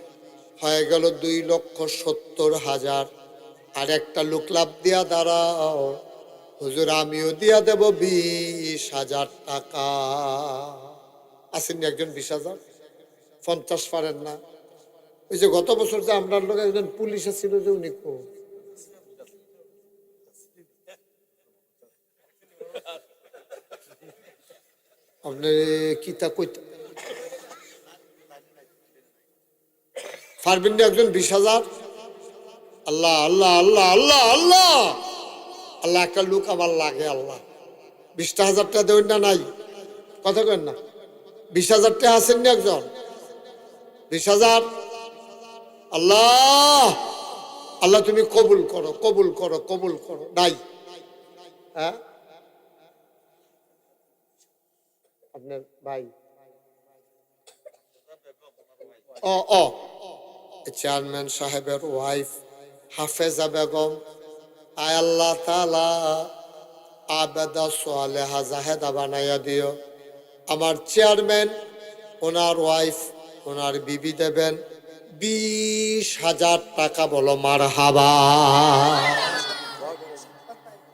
A: হয়ে গেল 2,70,000। আর একটা লোক লাভ দিয়া দাঁড়াও, হুজুর আমিও দিয়া দেব 20,000 টাকা। আসেননি একজন 20,000? 50 পারেন না? ওই যে গত বছর যে আপনার লোক একজন পুলিশ ছিল, যে উনি আপনি কিতা কইতে পারবেন না একজন 20,000? আল্লাহ আল্লাহ আল্লাহ আল্লাহ আল্লাহ আল্লাহ, একটা লোক আমার লাগে আল্লাহ। 20,000 টাকা দেবেন না? নাই কথা কেন না? 20,000 টাকা আসেন না একজন? 20,000? আল্লাহ আল্লাহ তুমি কবুল করো, কবুল করো, কবুল করো। নাই? হ্যাঁ আপনার ভাই? ও ও চেয়ারম্যান সাহেবের ওয়াইফ হাফেজা বেগম, আয় আল্লাহ তাআলা আবেদা সোয়ালেহা জাহেদা বানাইয়া দিও। আমার চেয়ারম্যান, ওনার ওয়াইফ, ওনার বিবি দেবেন 20,000 টাকা। বলো মারহাবা।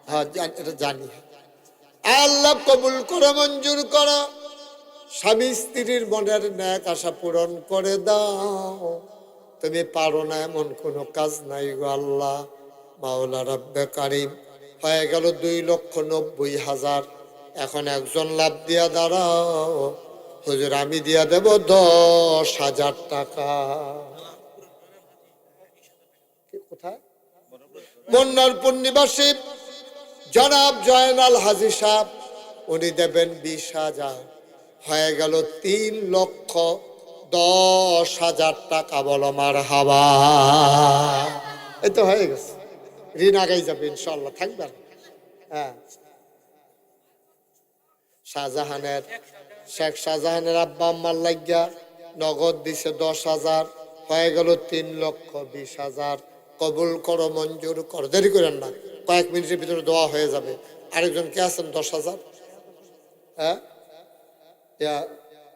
A: হ্যাঁ এটা জানি। আল্লাহ কবুল করো, মঞ্জুর করো। স্বামী স্ত্রীর মনের ন্যাক আশা পূরণ করে দাও। তুমি পারো না এমন কোনো কাজ নাই গো আল্লাহ। মাওলা রব্বে কারিম, হয়ে গেল 2,90,000। এখন একজন লাভ দিয়া দাঁড়াও, হুজুর আমি দিয়া দেব 10,000 টাকা। কোথায়? মন্নারপুর নিবাসী জনাব জয়নাল হাজী সাহেব, উনি দেবেন 20,000। হয়ে গেল 3,10,000 টাকা। বলো মারহাবা। এই তো হয়ে গেছে, ঋণ আগাই যাবে ইনশাল্লাহ, থাকবেন। হ্যাঁ, শাহজাহানের, শেখ শাহজাহানের আব্বা আম্মার লাগিয়া নগদ দিছে 10,000। হয়ে গেল 3,20,000। কবুল করো, মঞ্জুর করো। দেরি করেন না, কয়েক মিনিটের ভিতরে দোয়া হয়ে যাবে। আরেকজন কে আছেন 10,000? হ্যাঁ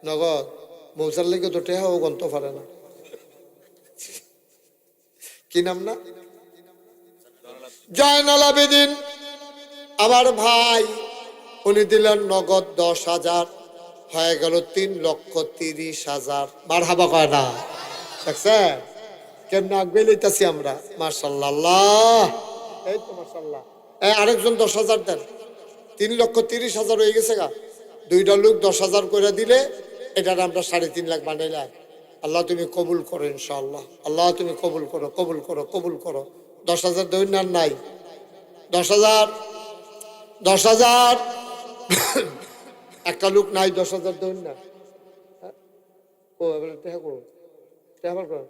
A: নগদ মৌসার লেগে তো টেহাও গন্ত পারে না। কি নাম না? জয়নাল আবেদিন আমার ভাই, উনি দিলেন নগদ 10,000। হয়ে গেল 3,30,000। মারহাবা কয় না? দেখছে কেমন আগে লইতাছি আমরা। মাশাআল্লাহ, এই তো মাশাআল্লাহ। আরেকজন 10,000 দেন, 3,30,000 হয়ে গেছে গা। দুইটা লোক 10,000 করে দিলে এটার আমরা 3.5 লাখ বানাইলাম। আল্লাহ তুমি কবুল করো ইনশাআল্লাহ। আল্লাহ তুমি কবুল করো, কবুল করো, কবুল করো। 10,000 দেবেন না? নাই? 10,000, 10,000। একটা লোক নাই, 10,000 দেবেন না? ও এবার টেহা করো, টেহা করো।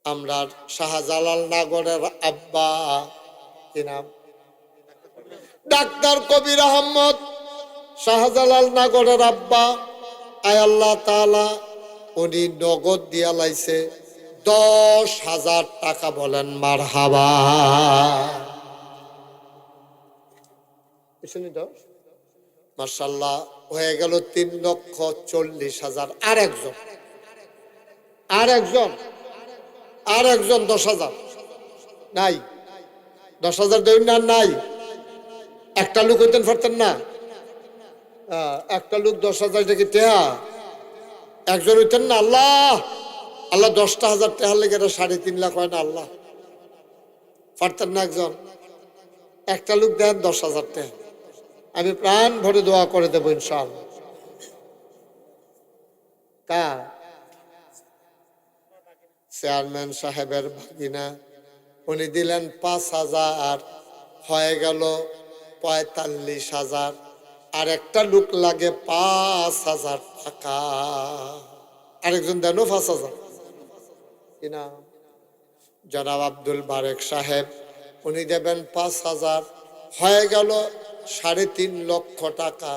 A: আমরা শাহজালাল নগরের আব্বা, কি নাম? ডাক্তার কবির আহমদ, শাহজালাল নগরের আব্বা। আয় আল্লাহ তাআলা, উনি নগদ দিয়া লাইছে 10,000 টাকা। বলেন মারহাবা। মাশাআল্লাহ, হয়ে গেল 3,40,000। আর একজন আর একজন, আর একজন 10,000 নাই, 10,000 দেবেন না, নাই। একটা লোক হইতেন পারতেন না? একটা লোক 10,000 টাকা টেহা, একজন হইতেন না? আল্লাহ, আল্লাহ 10,000 টেহার লেগে 3.5 লাখ হয় না? আল্লাহ পারতেন না একজন? একটা লোক দেন 10,000 টেহা, আমি প্রাণ ভরে দোয়া করে দেবো ইনশাআল্লাহ। কা চেয়ারম্যান সাহেবের ভাগিনা, উনি দিলেন 5,000, হয়ে গেল 45,000। আর একটা লোক লাগে 5,000 টাকা। আরেকজন দেন 5,000 কিনা? জনাব আব্দুল বারেক সাহেব, উনি দেবেন 5,000, হয়ে গেল 3.5 লক্ষ টাকা।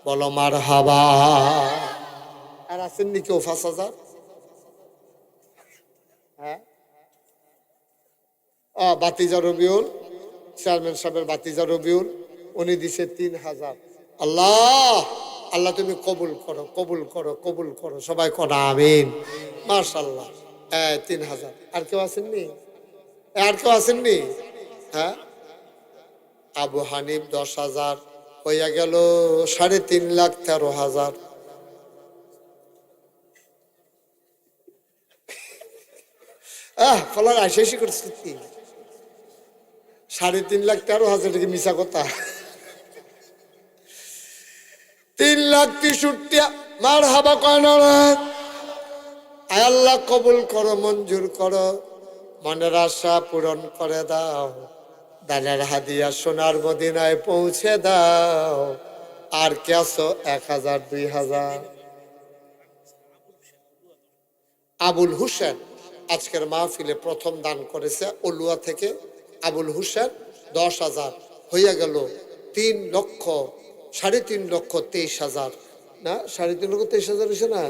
A: বলো মার হাবা। আর আসেননি কেউ 5,000? হ্যাঁ, বাতিজা রবিউল, চেয়ারম্যান সাহেবের বাতিজা রবিউল, উনি দিছে 3,000। আল্লাহ, আল্লাহ তুমি কবুল করো, কবুল করো, কবুল করো, সবাই করো আমিন। মাশাআল্লাহ। 3,000। আর কেউ আসেননি? আর কেউ আসেননি? হ্যাঁ, আবু হানিফ 10,000, হইয়া গেল 3.5 লাখ 13,000। ফলার আশাইশি করছি। 3.5 লাখ 13,000 কি মিশা কথা? 3,63,000। মার হাবা কয় না? আয় আল্লাহ কবুল করো, মঞ্জুর করো, মনের আশা পূরণ করে দাও, দানের হাদিয়া সোনার মদিনায় পৌঁছে দাও। আর কে আছো? 1,000 2,000? আবুল হুসেন আজকের মাহফিলে প্রথম দান করেছে অলুয়া থেকে। আবুল হুসেন 10,000, হইয়া গেল 3 লক্ষ 3.5 লক্ষ 23,000। না, 3.5 লক্ষ 23,000 হয়েছে না?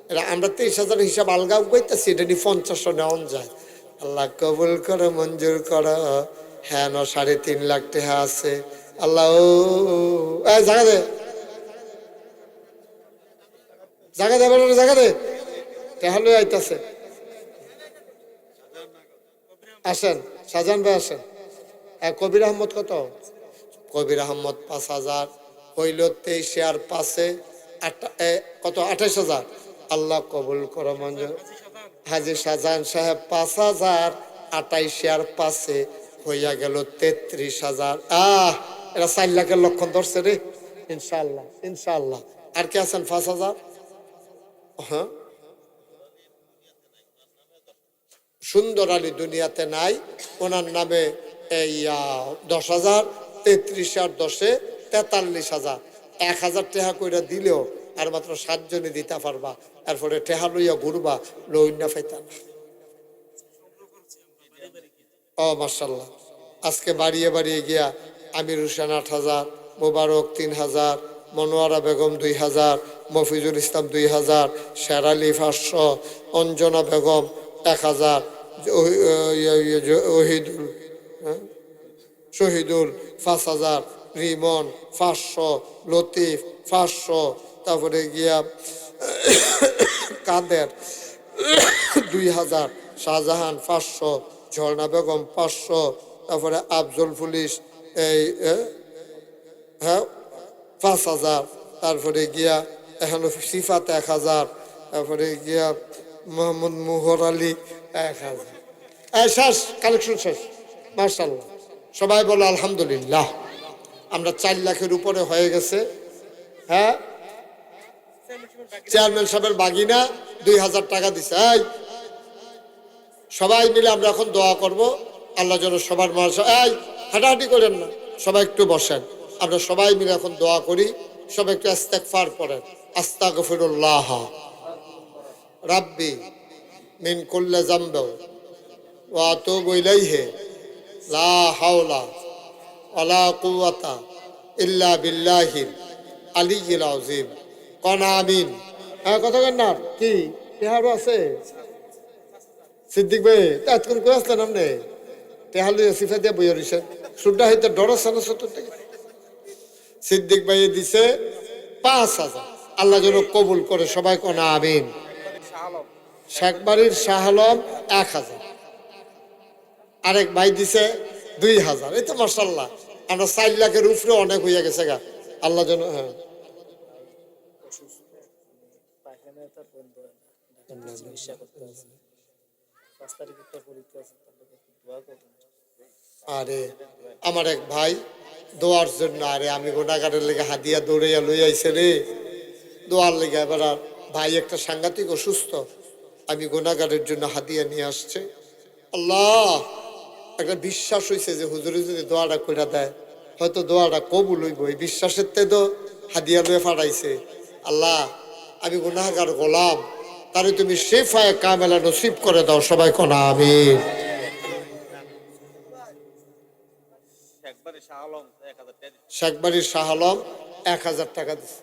A: এটা আমরা 23,000 হিসাব আলগা উগাইতেছি, এটা নিয়ে 50 নেওয়া যায়। আল্লাহ কবুল করো, মঞ্জুর করো। হ্যাঁ, 3.5 লাখ টাকা আছে। আল্লাহ জায়গা দে, জায়গা দে, জায়গা দে, টেহা লই আইতাছে। আসেন, শাহজাহান ভাই আসেন। কবির আহমদ কত? কবির আহমদ 5,000, হইল 23 আর 5-এ কত? 28,000। আল্লাহ কবুল করো, মঞ্জুর। হাজি শাহজাহান সাহেব 5,000, 28 আর 5-এ হইয়া গেল 33,000। এরা 4 লাখের লক্ষণ ধরছে রে। ইনশাল্লাহ, ইনশাল্লাহ। আর কে আছেন 5,000? হ্যাঁ, সুন্দর আলী দুনিয়াতে নাই, ওনার নামে এই 10,000, 33 আর 10-এ 43,000। 1,000 টাকা কইরা দিলেও আর মাত্র 7 জনে দিতে পারবা। এরপরে টেহা লইয়া ঘুরবা, লইনা ফাইতা না। মাশাল্লাহ। আজকে বাড়িয়ে বাড়িয়ে গিয়া আমির হোসেন 8,000, মোবারক 3,000, মনোয়ারা বেগম 2,000, মফিজুল ইসলাম 2,000, শেরালি 500, অঞ্জনা বেগম 1,000, ওহিদুল শহীদুল 5,000, রিমন 500, লতিফ 500, তারপরে গিয়া কাদের 2,000, শাহজাহান 500, ঝর্ণা বেগম 500, তারপরে আফজল পুলিশ এই হ্যাঁ 5,000, তারপরে গিয়া এখন সিফাত 1,000, তারপরে গিয়া মোহাম্মদ মুহর আলী 1,000। শেষ, কালেকশন শেষ। মার্শাল্লাহ, সবাই বলো আলহামদুলিল্লাহ। আমরা 4 লাখের উপরে হয়ে গেছে। হ্যাঁ, চেয়ারম্যান সাহেবের বাগিনা 2,000 টাকা দিছে। সবাই মিলে আমরা এখন দোয়া করব, আল্লাহ যেন সবার মাঝে। হাঁটাহাঁটি করেন না, সবাই একটু বসেন। আমরা সবাই মিলে এখন দোয়া করি। সবাই একটু ইস্তেগফার পড়েন। আস্তাগফিরুল্লাহ রাব্বি মিন কুল্লি যামবি ওয়া আতুবু ইলাইহি লা হাওলা ওয়ালা কুওয়াতা ইল্লা বিল্লাহিল আলিয়্যিল আযীম। কোন আমিন। কথা কেন না? কি তেহারও আছে? সিদ্দিক ভাই এতক্ষণ করে আসলেন আপনি? তেহার লইয়া সিফা দিয়া বইয়া রইছে, সুড্ডা হইতে ডর আছে না? 70 টাকা সিদ্দিক ভাই দিছে 5,000। আল্লাহ যেন কবুল করে, সবাই কোন আমিন। শেখবাড়ির শাহ আলম 1000, আরেক ভাই দিছে 2000। এই তো মাশাআল্লাহ, আমরা 4 লাখের উপরে অনেক হইয়া গেছে গা। আল্লাহ যেন হ্যাঁ আরে আমার এক ভাই দোয়ার জন্য, আরে আমি গোনাগারের লেগে হাদিয়া দৌড়াইয়া লই আইছে রে দোয়ার লেগে। এবার আর ভাই একটা সাংঘাতিক অসুস্থ, আমি গোনাগারের জন্য হাদিয়া নিয়ে আসছে। আল্লাহ একটা বিশ্বাস হইছে যে হুজুরে যদি দোয়াটা কইরা দেয় হয়তো দোয়াটা কবুল হইব, এই বিশ্বাসের তে তো হাদিয়া লয়ে ফাটাইছে। আল্লাহ আমি গুনাহগার গোলাম, তারে তুমি শেফায়ে কামেলা নসিব করে দাও, সবাই কোনা আমিন। শেখবাড়ির শাহ আলম 1000 টাকা দিচ্ছে।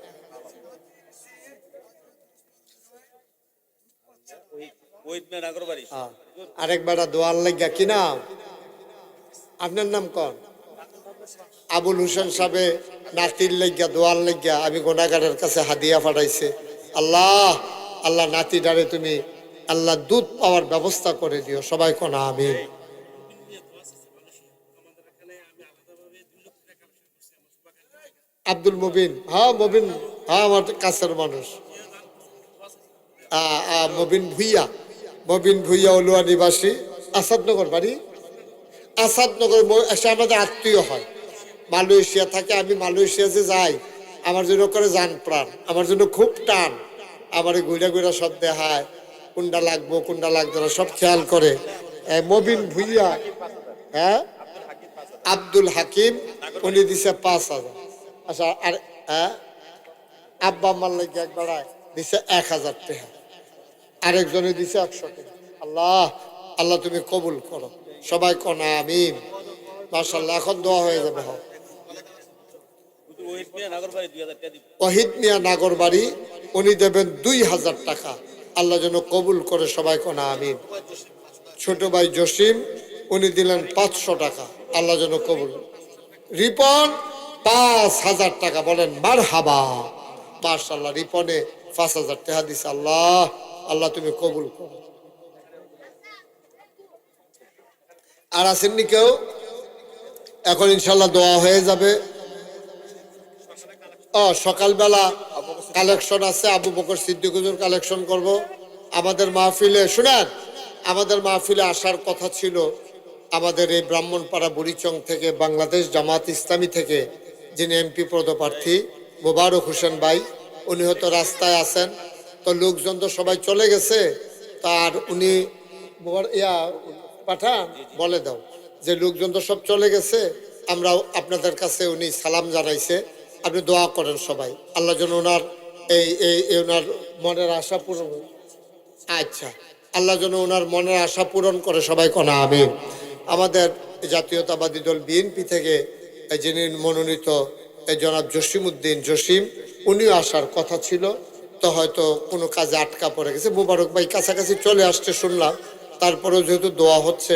A: আরেক বেটা দোয়ার লাগিয়া কি নাম আপনার নাম কন? আবুল হোসেন সাহেবে নাতির লাগিয়া দোয়ার লাগিয়া আমি গোনাগারের কাছে হাদিয়া পাঠাইছে। আল্লাহ আল্লাহ নাতিটারে তুমি আল্লাহ দুধ পাওয়ার ব্যবস্থা করে দিও, সবাই কোনা আমিন। আব্দুল মুবিন, হ্যাঁ মুবিন, হ্যাঁ আমার কাছের মানুষ। মবিন ভুইয়া, মবিন ভুইয়া অলুয়া নিবাসী, আসাদনগর বাড়ি, আসাদনগর এসে আমাদের আত্মীয় হয়, মালয়েশিয়া থাকে। আমি মালয়েশিয়া যে যাই আমার জন্য করে জান প্রাণ, আমার জন্য খুব টান। আমার ঘুরা ঘুরা সব দেখায়, কোনটা লাগবো কোনটা লাগবে না সব খেয়াল করে। মবিন ভুইয়া, হ্যাঁ আব্দুল হাকিম, উনি দিছে 5000। আচ্ছা আর হ্যাঁ আব্বা আম্মার লাগে একবার দিছে 1000 টাকা, আরেকজনে দিছে 100 টাকা। আল্লাহ আল্লাহ তুমি কবুল করো, সবাই কোনা আমিন। মাশাআল্লাহ এখন দোয়া হয়ে যাবে। ওহিদ মিয়া নাগরবাড়ি, উনি দেবেন 2000 টাকা, আল্লাহ যেন কবুল করে, সবাই কোনা আমিন। ছোট ভাই জসিম, উনি দিলেন 500 টাকা, আল্লাহ যেন কবুল। রিপন 5000 টাকা, বলেন মারহাবা। মাশাআল্লাহ রিপনে 5000 টাকা দিছে। আল্লাহ আল্লাহ তুমি কবুল করো। আর আসেননি কেউ? এখন ইনশাল্লাহ দোয়া হয়ে যাবে। সকালবেলা কালেকশন আছে, আবু বকর সিদ্দিক হুজুর কালেকশন করব। আমাদের মাহফিলে শুনেন, আমাদের মাহফিলে আসার কথা ছিল আমাদের এই ব্রাহ্মণপাড়া বুড়িচং থেকে বাংলাদেশ জামাত ইসলামী থেকে যিনি এমপি পদপ্রার্থী মোবারক হোসেন ভাই, উনি হয়তো রাস্তায় আছেন, তো লোকজন তো সবাই চলে গেছে। তার উনি পাঠান বলে দাও যে লোকজন তো সব চলে গেছে, আমরা আপনাদের কাছে উনি সালাম জানাইছে, আপনি দোয়া করেন সবাই, আল্লাহ যেন ওনার ওনার মনের আশা পূরণ। আচ্ছা, আল্লাহ যেন ওনার মনের আশা পূরণ করে, সবাই কোনা আমিন। আমাদের জাতীয়তাবাদী দল বিএনপি থেকে যিনি মনোনীত জনাব জসিম উদ্দিন জসিম, উনিও আসার কথা ছিল, তো হয়তো কোনো কাজে আটকা পড়ে গেছে। মুবারক ভাই কাছাকাছি চলে আসছে শুনলাম, তারপরেও যেহেতু দোয়া হচ্ছে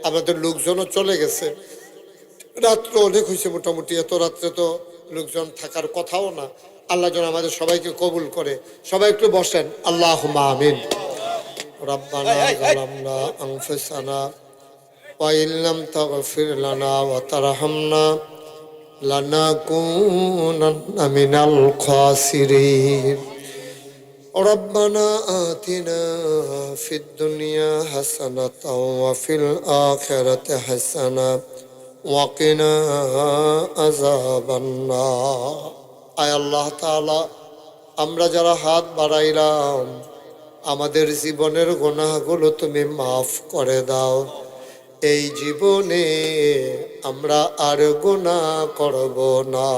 A: আমাদের লোকজনও চলে গেছে, রাত্র অনেক হয়েছে মোটামুটি, এত রাত্রে তো লোকজন থাকার কথাও না। আল্লাহ যেন আমাদের সবাইকে কবুল করে, সবাই একটু বসেন। আল্লাহুম্মা আমিন। রব্বানা যালামনা আনফুসানা ওয়া ইল্লাম তাগফির লানা ওয়া তারহামনা লানাকুনান্না মিনাল খাসিরিন। রব্বানা আতিনা ফিদ দুনিয়া হাসানাতাও ওয়া ফিল আখিরাতি হাসানাতাও ওয়াকিনা আযাবান্নার। আয় আল্লাহ তাআলা, আমরা যারা হাত বাড়াইলাম আমাদের জীবনের গুনাহগুলো তুমি মাফ করে দাও। এই জীবনে আমরা আর গুনাহ করব না।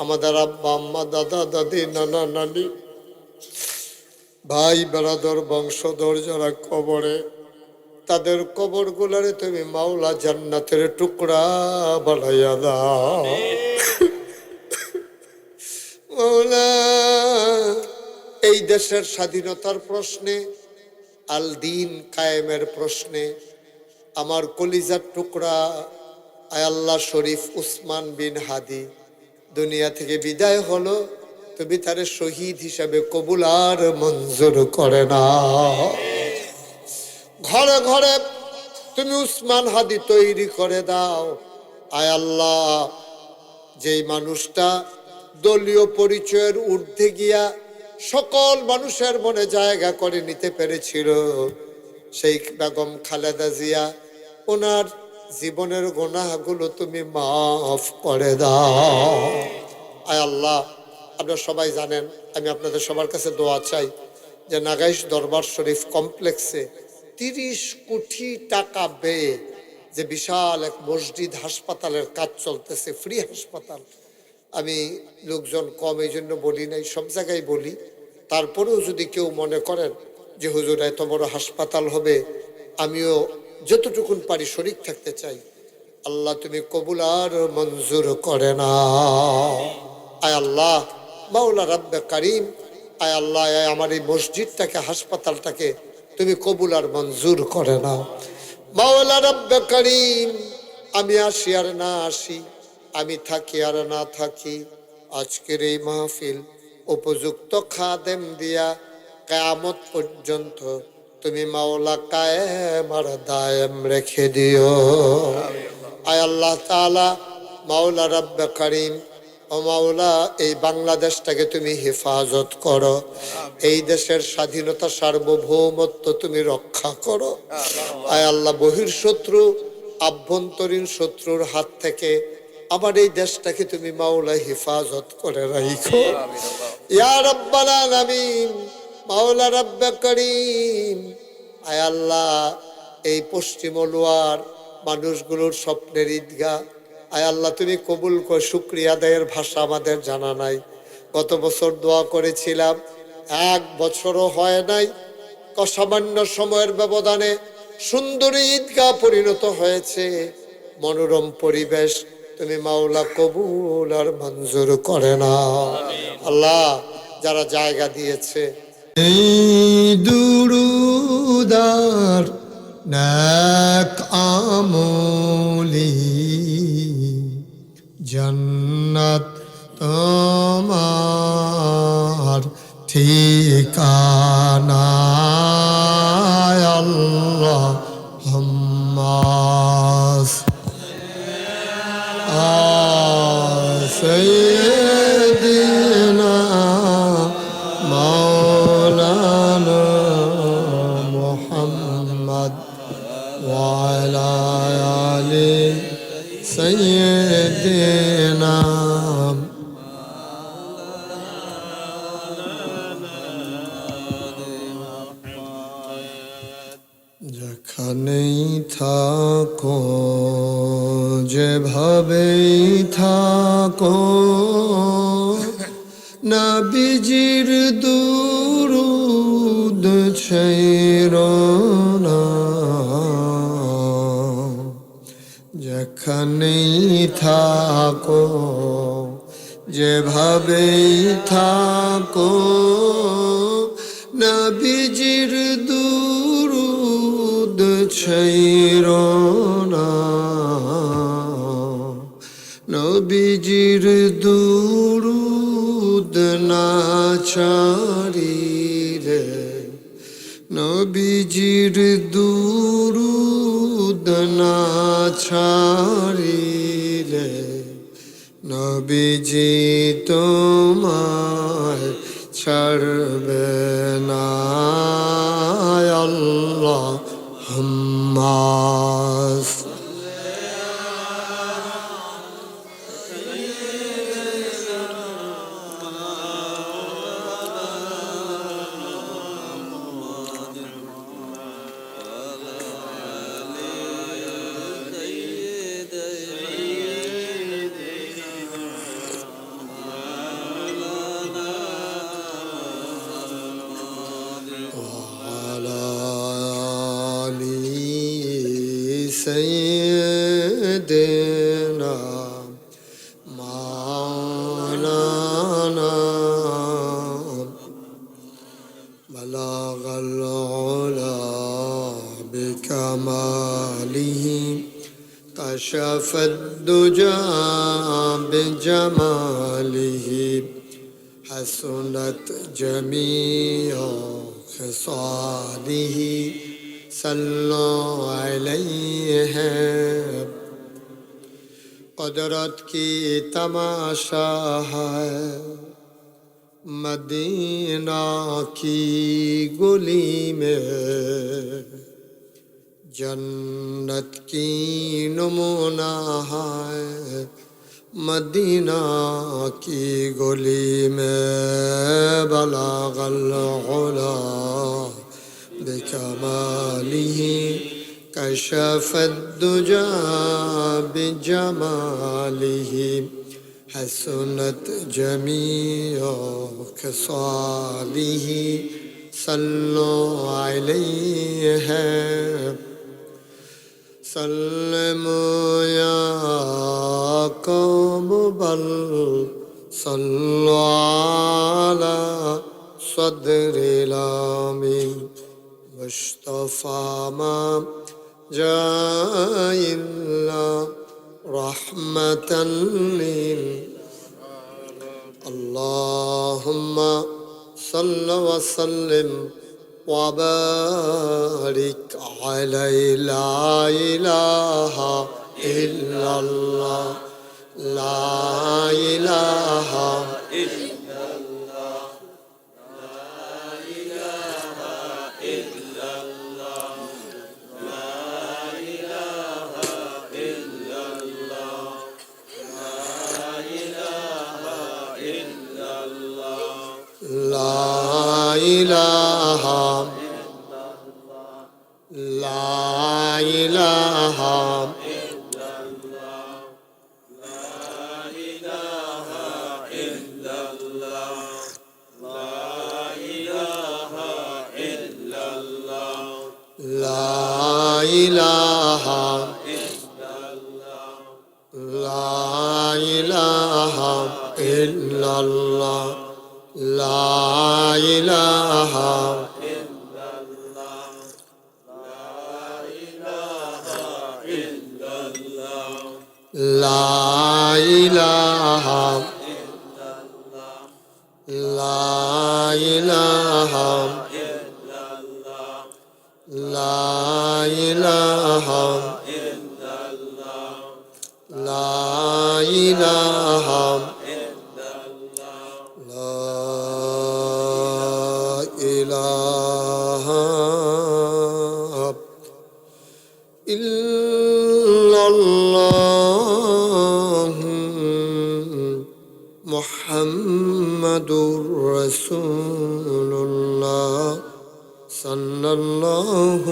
A: আমাদের আব্বা আম্মা দাদা দাদি নানা নানি ভাই বেরাদর বংশধর যারা কবরে, তাদের কবর গুলারে তুমি মাওলা জান্নাতের টুকরা বানাইয়া দাও মাওলা। এই দেশের স্বাধীনতার প্রশ্নে, আল দিন কায়েমের প্রশ্নে আমার কলিজার টুকরা আয় আল্লাহ শরীফ উসমান বিন হাদি দুনিয়া থেকে বিদায় হলো, তুমি তারে শহীদ হিসাবে কবুল আর মঞ্জুর করে না। ঘরে ঘরে তুমি উসমান হাদি তৈরি করে দাও। আয় আল্লাহ, যেই মানুষটা দলীয় পরিচয়ের ঊর্ধ্বে গিয়া সকল মানুষের মনে জায়গা করে নিতে পেরেছিল, সেই বেগম খালেদা জিয়া, ওনার জীবনের গুনাহগুলো তুমি মাফ করে দাও। আয় আল্লাহ, আপনারা সবাই জানেন, আমি আপনাদের সবার কাছে দোয়া চাই যে নাগাইশ দরবার শরীফ কমপ্লেক্সে 30 কোটি টাকা ব্যয়ে যে বিশাল এক মসজিদ হাসপাতালের কাজ চলতেছে, ফ্রি হাসপাতাল। আমি লোকজন কম এই জন্য বলি নাই, সব জায়গায় বলি। তারপরেও যদি কেউ মনে করেন যে হুজুর এত বড় হাসপাতাল হবে, আমিও যতটুকুন পারি শরীক থাকতে চাই, আল্লাহ তুমি কবুল আর মঞ্জুর করে না। আয় আল্লাহ মাওলা রাব্বে কারিম, আয় আল্লাহ আমার এই মসজিদটাকে, হাসপাতালটাকে তুমি কবুল আর মঞ্জুর করে নাও। মাওলা রাব্বে কারিম, আমি আসি আর না আসি, আমি থাকি আর না থাকি, আজকের এই মাহফিল উপযুক্ত খাদেম দিয়া কিয়ামত পর্যন্ত তুমি মাওলা কায়েম আর দায়েম রেখে দিও। আয় আল্লাহ তাআলা মাওলা রাব্বে কারিম, ও মাওলা এই বাংলাদেশটাকে তুমি হেফাজত করো, এই দেশের স্বাধীনতা সার্বভৌমত্ব তুমি রক্ষা করো। আয় আল্লাহ বহির শত্রু আভ্যন্তরীণ শত্রুর হাত থেকে আমার এই দেশটাকে তুমি মাওলা হেফাজত করে রাখো। ইয়া রাব্বাল আলামিন, মাওলা রাব্বে কারিম, আয় আল্লাহ এই পশ্চিম অলুয়ার মানুষগুলোর স্বপ্নের ঈদগাহ, আয় আল্লাহ তুমি কবুল কর। শুকরিয়া আদায়ের ভাষা আমাদের জানা নাই। গত বছর দোয়া করেছিলাম, 1 বছরও হয় নাই, সামান্য সময়ের ব্যবধানে সুন্দর ঈদগাহ পরিণত হয়েছে। মনোরম পরিবেশ তুমি মাওলা কবুল আর মঞ্জুর করে না। আল্লাহ যারা জায়গা দিয়েছে দুরুদার নেক আমলি, জান্নাত তোমার ঠিকানা। আল্লাহ সাইয়্যিদিনা মাওলানা মুহাম্মদ ওয়া আলা আলি সাইয়্যিদিনা। যেখানেই থাকো, যেভাবেই থাকো, নবীজির দুরূদ ছেড়ো না। যেখানেই থাকো, যেভাবেই থাকো, নবীজির দুরূদ ছেড়ো না। নবীজির দুরূদ না ছাড়িলে, নবীজির দুরূদ না ছাড়িলে, নবীজি তোমায় ছাড়বে না। আল্লাহুম্মা سيدنا مولانا بلغ العلا بكماله كشف الدجى بجماله حسنت جميع خصاله صلوا علیہ قدرت کی تماشا ہے مدینہ کی گلی میں جنت کی نمونہ ہے مدینہ کی گلی میں بلغ العلا بکمالہ کشف الدجى بجمالہ حسنت جميع خصاله صلوا عليه سلموا يا قوم بل صلوا على صدر الأمين مصطفى ما جاء إلا رحمة اللهم صل وسلم وبارك عليه لا إله إلا الله لا إله إلا الله لا إله إلا الله لا إله إلا الله لا إله إلا الله لا إله لا إله إلا الله لا إله إلا الله لا إله إلا الله لا إله إلا الله لا إله إلا الله لا إله إلا الله لا إله إلا الله لا إله إلا الله لا إله إلا الله لا إله إلا الله لا إله إلا الله محمد رسول الله صلى الله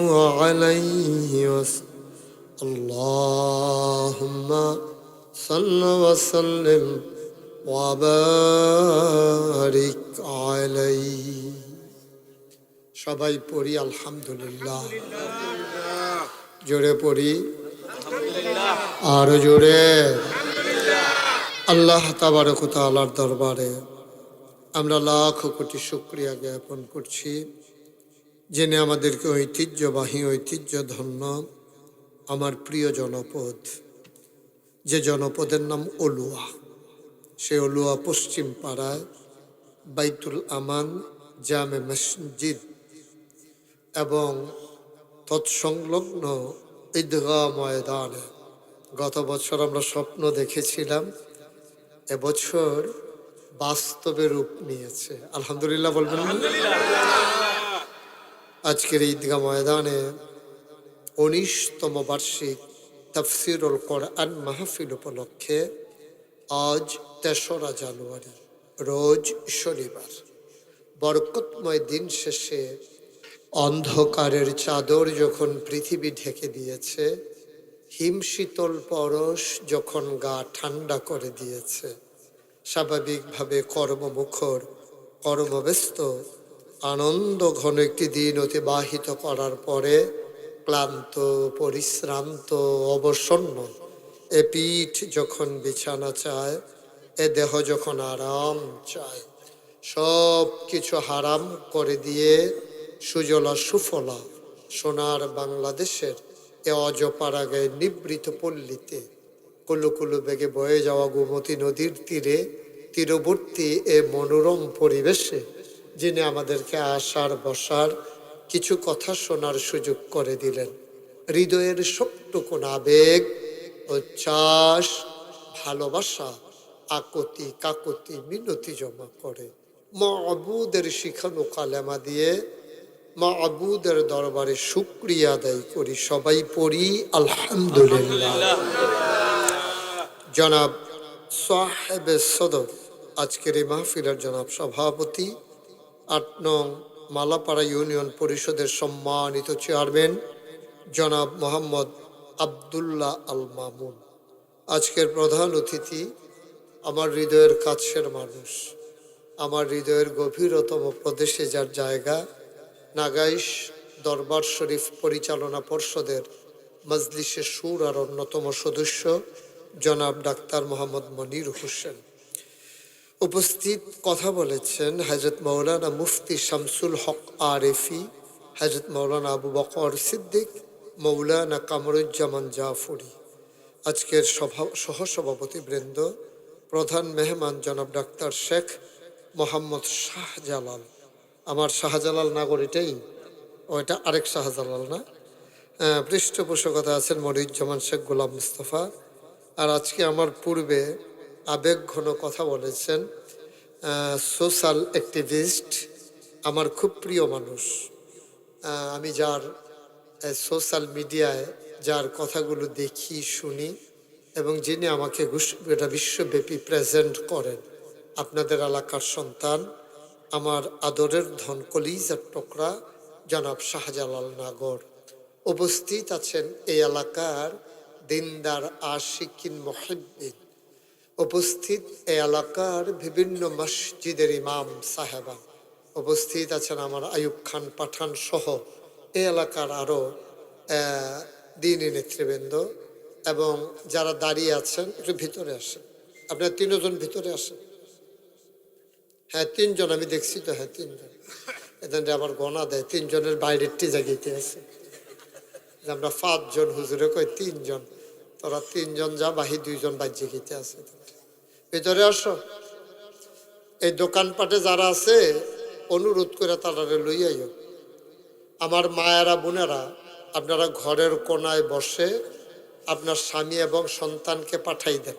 A: عليه وسلم اللهم صل وسلم وبارك عليه সবাই পড়ি আলহামদুলিল্লাহ জোরে পড়ি আরো জোরে আল্লাহ তাবারক ওয়া তাআলার দরবারে আমরা লাখ কোটি শুকরিয়া জ্ঞাপন করছি যিনি আমাদেরকে ঐতিহ্যবাহী ঐতিহ্যধন্য আমার প্রিয় জনপদ যে জনপদের নাম অলুয়া সে অলুয়া পশ্চিম পাড়ায় বাইতুল আমান জামে মসজিদ এবং তৎসংলগ্ন ঈদগাহ ময়দানে গত বছর আমরা স্বপ্ন দেখেছিলাম, এবছর বাস্তবে রূপ নিয়েছে। আলহামদুলিল্লাহ বলবেন না? আজকের ঈদগাহ ময়দানে 19তম বার্ষিক তাফসিরুল কোরআন মাহফিল উপলক্ষে আজ ৩রা জানুয়ারি রোজ শনিবার বরকতময় দিন শেষে অন্ধকারের চাদর যখন পৃথিবী ঢেকে দিয়েছে, হিমশীতল পরশ যখন গা ঠান্ডা করে দিয়েছে, স্বাভাবিকভাবে কর্মমুখর কর্মব্যস্ত আনন্দ ঘন একটি দিন অতিবাহিত করার পরে ক্লান্ত পরিশ্রান্ত অবসন্ন এ পিঠ যখন বিছানা চায়, এ দেহ যখন আরাম চায়, সব কিছু হারাম করে দিয়ে সুজলা সুফলা সোনার বাংলাদেশের এ অজপাড়াগায় নিবৃত পল্লীতে কুলুকুলু বেগে বয়ে যাওয়া গোমতী নদীর তীরে তীরবর্তী এ মনোরম পরিবেশে যিনি আমাদেরকে আসার বসার কিছু কথা শোনার সুযোগ করে দিলেন, হৃদয়ের সবটুকুন আবেগ, উচ্ছ্বাস, ভালোবাসা, আকতি কাকতি মিনতি জমা করে মাবুদের শিখানো কালেমা দিয়ে মাবুদের দরবারে শুকরিয়া আদায় করি। সবাই পড়ি আলহামদুলিল্লাহ। জনাব সাহেবে সদর, আজকের এই মাহফিলের জনাব সভাপতি, ৮ নং মালাপাড়া ইউনিয়ন পরিষদের সম্মানিত চেয়ারম্যান জনাব মোহাম্মদ আবদুল্লাহ আল মামুন, আজকের প্রধান অতিথি, আমার হৃদয়ের কাছের মানুষ, আমার হৃদয়ের গভীরতম প্রদেশে যার জায়গা, নাগাইশ দরবার শরীফ পরিচালনা পর্ষদের মজলিসে সুর আর অন্যতম সদস্য জনাব ডাক্তার মোহাম্মদ মনির হোসেন। উপস্থিত কথা বলেছেন হযরত মাওলানা মুফতি শামসুল হক আরেফি, হযরত মাওলানা আবু বকর সিদ্দিক, মাওলানা কামরুজ্জামান জাফরি। আজকের সহসভাপতি বৃন্দ, প্রধান মেহমান জনাব ডাক্তার শেখ মোহাম্মদ শাহজালাল। আমার শাহজালাল নাগর এটাই, ওইটা আরেক শাহজালাল না। পৃষ্ঠপোষকতা আছেন মনিরুজ্জামান শেখ গোলাম মুস্তফা। আর আজকে আমার পূর্বে আবেগ ঘন কথা বলেছেন সোশ্যাল অ্যাক্টিভিস্ট, আমার খুব প্রিয় মানুষ। আমি যার সোশ্যাল মিডিয়ায় যার কথাগুলো দেখি শুনি এবং যিনি আমাকে এটা বিশ্বব্যাপী প্রেজেন্ট করেন, আপনাদের এলাকার সন্তান, আমার আদরের ধন কলিজার টুকরা জনাব শাহজালাল নাগর। উপস্থিত আছেন এই এলাকার দিনদার আশিকিন মুহিব্বিন, উপস্থিত এই এলাকার বিভিন্ন মসজিদের ইমাম সাহেবান, উপস্থিত আছেন আমার আইয়ুব খান পাঠান সহ এই এলাকার আরও দ্বীনী নেতৃবৃন্দ, এবং যারা দাঁড়িয়ে আছেন একটু ভিতরে আসেন। আপনারা 3 জন ভিতরে আসেন। হ্যাঁ 3 জন, আমি দেখছি তো। হ্যাঁ 3 জন, এখানে আবার গণা দেয় 3 জনের বাইরেরটি জায়গাতে আছে। আমরা 5 জন, হুজুরে কয় 3 জন, তোরা 3 জন যা, বাহি 2 জন বাহ্যে গীতে আছে। ভিতরে আসো। এই দোকানপাটে যারা আছে অনুরোধ করে তারা লইয়াইও। আমার মায়েরা বোনেরা, আপনারা ঘরের কোনায় বসে আপনার স্বামী এবং সন্তানকে পাঠাই দেন।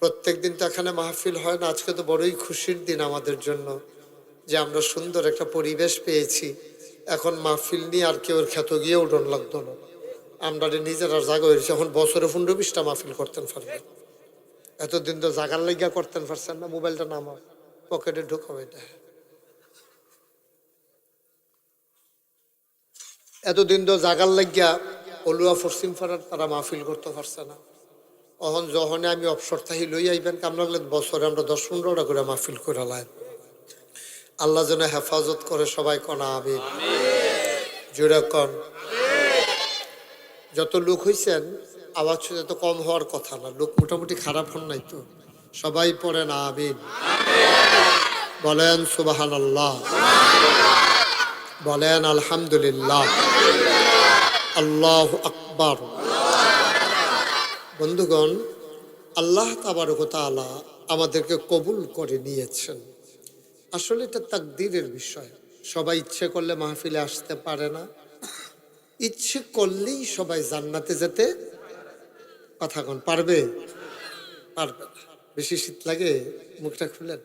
A: প্রত্যেক দিন তো এখানে মাহফিল হয় না, আজকে তো বড়ই খুশির দিন আমাদের জন্য যে আমরা সুন্দর একটা পরিবেশ পেয়েছি। এখন মাহফিল নিয়ে আর কেউ খ্যাত গিয়ে উঠন লাগতো না, আমরা নিজেরা জাগা হয়েছি। এখন বছরে 15-20টা মাহফিল করতেন পারবেন, এতদিন তো জাগার লাগিয়া করতেন পারছেন না। মোবাইলটা নামা, পকেটে ঢুকাও। এটা এতদিন তো জাগার লাগিয়া অলুয়া পশ্চিম পাড়ার তারা মাহফিল করতে পারছে না। অহন যখন আমি অবসর থাকি লই আইবেন, কামনা লাগলে বছরে আমরা 10-15টা করে মাহফিল করে লাই। আল্লাহ যেন হেফাজত করে, সবাই কনা আমিন, জোরে কন। যত লোক হইছেন আওয়াজ যত কম হওয়ার কথা না, লোক মোটামুটি খারাপ হন নাই তো, সবাই পড়েন আমিন, বলেন সুবহানাল্লাহ, বলেন আলহামদুলিল্লাহ, আল্লাহু আকবার। বন্ধুগণ, আল্লাহ তাবারক ওয়া তাআলা আমাদেরকে কবুল করে নিয়েছেন। আসলে এটা তাকদীরের বিষয়। সবাই ইচ্ছে করলে মাহফিলে আসতে পারে না, ইচ্ছে করলেই সবাই জান্নাতে যেতে কথা কোন পারবে? পারবে না। বেশি শীত লাগে, মুখটা খুলেন।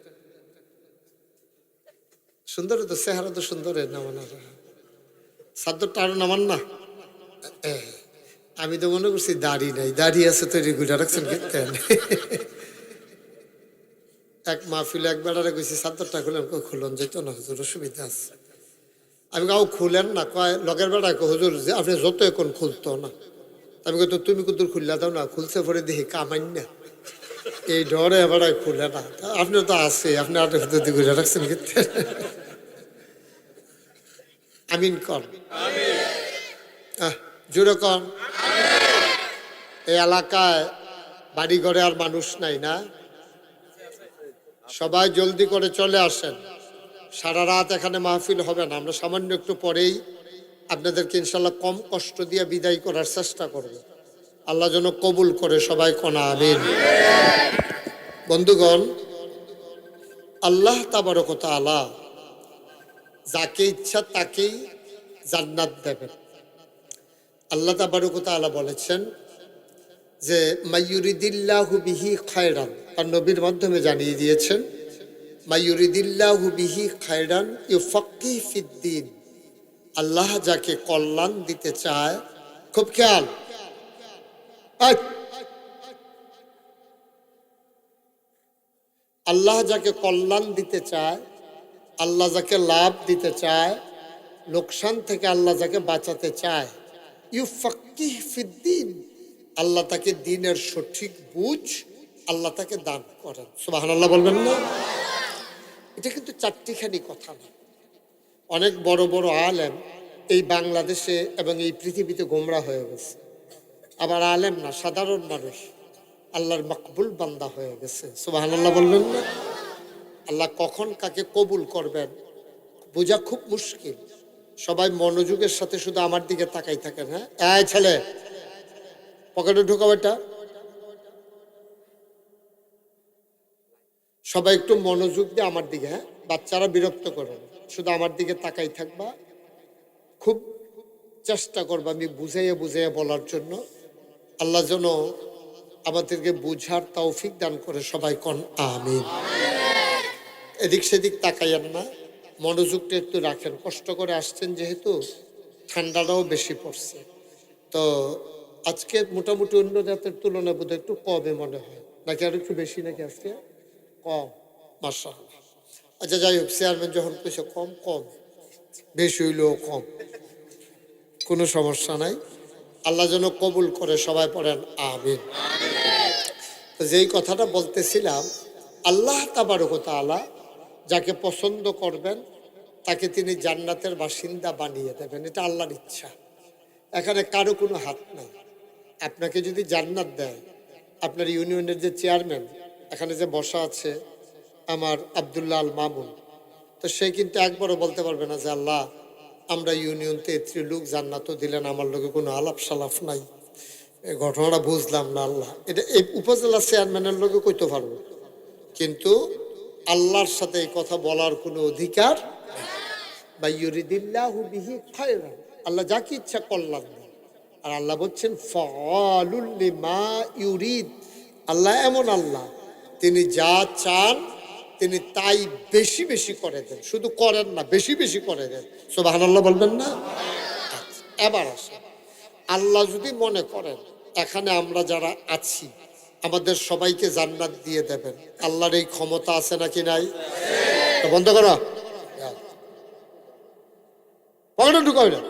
A: সুন্দর তো চেহারা, তো সুন্দর নামানা, সাদ্দরটা আরো নামান না। আমি তো মনে করছি দাড়ি নাই, দাড়ি আছে তো রেগুলার রাখছেন কেন? এক মাহফিলে একবার কইছি সাদ্দরটা খুলেন, খুলন যেত না হুজুর, অসুবিধা আছে। আমি কাউ খুলেন না, কয় লগের বেড়া হুজুর যে আপনি যত এখন খুলতো না। আমি কত তুমি কুদুর খুললা দাও না, খুলছে পরে দেখি কামাই না, এই ডরে এবার খুলে না। আপনি তো আছে, আপনি আর ঘুরে রাখছেন কিন্তু। আমিন কর, জোরে কর। এই এলাকায় বাড়ি ঘরে আর মানুষ নাই না? সবাই জলদি করে চলে আসেন। সারা রাত এখানে মাহফিল হবে না, আমরা সামান্য একটু পরেই আপনাদেরকে ইনশাল্লাহ কম কষ্ট দিয়ে বিদায় করার চেষ্টা করব। আল্লাহ যেন কবুল করে, সবাই কনা আমিন। বন্ধুগণ, আল্লাহ তাবারক ওয়া তাআলা যাকে ইচ্ছা তাকেই জান্নাত দেবেন। আল্লাহ তাবারক ওয়া তাআলা বলেছেন যে মাইয়ুরিদিল্লাহু বিহি খায়রান, তার নবীর মাধ্যমে জানিয়ে দিয়েছেন, মাইয়ুরিদিল্লাহু বিহি খায়রান ইউফাক্কিহ ফিদ্দিন। আল্লাহ যাকে কল্যাণ দিতে চায়, খুব খেয়াল, আল্লাহ যাকে কল্যাণ দিতে চায়, আল্লাহ যাকে লাভ দিতে চায়, লোকসান থেকে আল্লাহ যাকে বাঁচাতে চায়, ইউফাক্কিহ ফিদ্দিন, আল্লাহ তাকে দ্বীনের সঠিক বুঝ আল্লাহ তাকে দান করেন। সুবহানাল্লাহ বলবেন না? এটা কিন্তু চারটিখানি কথা না। অনেক বড় বড় আলেম এই বাংলাদেশে এবং এই পৃথিবীতে গোমরা হয়ে গেছে। আবার আলেম না, সাধারণ মানুষ আল্লাহর মকবুল বান্দা হয়ে গেছে। সুবহানাল্লাহ বলবেন না? আল্লাহ কখন কাকে কবুল করবেন বোঝা খুব মুশকিল। সবাই মনোযোগের সাথে শুধু আমার দিকে তাকাই থাকেন। হ্যাঁ, এই ছেলে পকেটে ঢুকাও এটা। সবাই একটু মনোযোগ দিয়ে আমার দিকে, হ্যাঁ, বাচ্চারা বিরক্ত করবে, শুধু আমার দিকে তাকাই থাকবা। খুব চেষ্টা করবা আমি বুঝাইয়া বুঝাইয়া বলার জন্য। আল্লাহ যেন আমাদেরকে বুঝার তৌফিক দান করে। সবাই কোন আমিন। এদিক সেদিক তাকাইয়েন না, মনোযোগটা একটু রাখেন। কষ্ট করে আসছেন যেহেতু, ঠান্ডাটাও বেশি পড়ছে, তো আজকে মোটামুটি অন্য রাতের তুলনায় বোধহয় একটু কমে মনে হয়, নাকি আর একটু বেশি, নাকি আজকে কম? মাশাআল্লাহ। আচ্ছা যাই হোক, চেয়ারম্যান যখন কইছে কম, কম বেশি হইলেও কম, কোনো সমস্যা নাই। আল্লাহ যেন কবুল করে। সবাই পড়েন আমিন। তো যেই কথাটা বলতেছিলাম, আল্লাহ তাবারক ওয়া তাআলা যাকে পছন্দ করবেন তাকে তিনি জান্নাতের বাসিন্দা বানিয়ে দেবেন। এটা আল্লাহর ইচ্ছা, এখানে কারো কোনো হাত নাই। আপনাকে যদি জান্নাত দেয়, আপনার ইউনিয়নের যে চেয়ারম্যান এখানে যে বসা আছে, আমার আব্দুল্লাহ আল মামুন, তো সে কিন্তু একবারও বলতে পারবে না যে আল্লাহ আমরা ইউনিয়নতে এত্রি লোক জান্নাতও দিলেন, আমার লোকে কোনো আলাপ সালাফ নাই, এই ঘটনাটা বুঝলাম না। আল্লাহ এটা এই উপজেলা চেয়ারম্যানের লোকে কইতে পারবো, কিন্তু আল্লাহর সাথে এই কথা বলার কোনো অধিকার বা ইউরিদিল্লাহু বিহি খায়রান, আল্লাহ যাকে ইচ্ছা কল্যাণ দেন। আর আল্লাহ বলছেন ফাআলুল লিমা ইউরিদ, আল্লাহ এমন আল্লাহ, তিনি যা চান তিনি তাই বেশি বেশি করে দেন, শুধু করেন না, বেশি বেশি করে দেন। সুবহানাল্লাহ বলবেন না? এবার আসে, আল্লাহ যদি মনে করেন এখানে আমরা যারা আছি আমাদের সবাইকে জান্নাত দিয়ে দেবেন, আল্লাহর এই ক্ষমতা আছে নাকি নাই? বন্ধ করো, পকেটে ঢুকাও না।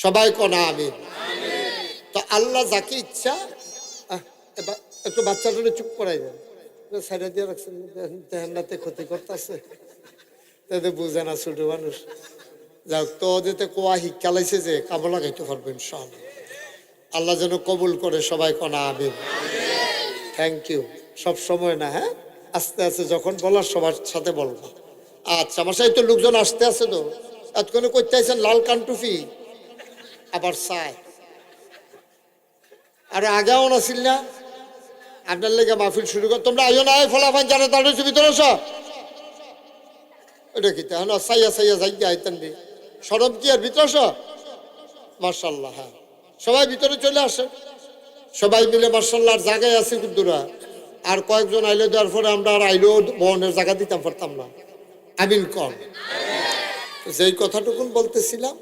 A: সবাই কোন আমিন। তো আল্লাহ যাকে ইচ্ছা, একটু বাচ্চাটা চুপ করাই দেন, সাইডে দিয়ে রাখছেন, তেহান্নাতে ক্ষতি করতেছে, তাদের বুঝে না ছোট মানুষ। যাক, তো ওদেরতে কোয়া শিক্ষা লাইছে যে কামো লাগাইতে পারবো ইনশাআল্লাহ। আল্লাহ যেন কবুল করে। সবাই কোন আমিন। Thank you. সব সময় না, হ্যাঁ, আস্তে আস্তে যখন বলার সবার সাথে বলবো। আচ্ছা, আমার সাথে তো লোকজন আসতে আছে, তো এতক্ষণে করতে আছেন লাল কানটুফি, আবার চায়, আর আগেও নাছিল না। আপনার লেগে মাহফিল শুরু কর, তোমরা আইও না, ফলাফান জানা তার ভিতরে সব এটা কি তাহলে সাইয়া সাইয়া যাইয়া আইতেন রে, সরব কি আর ভিতরে সব? মার্শাল্লাহ, হ্যাঁ, সবাই ভিতরে চলে আসে, সবাই মিলে মার্শাল্লাহ। আর জায়গায় আছে কুদ্দুরা, আর কয়েকজন আইলে দেওয়ার পরে আমরা আর আইলেও বহনের জায়গা দিতাম পারতাম না। আমিন কম। যেই কথাটুকুন বলতেছিলাম,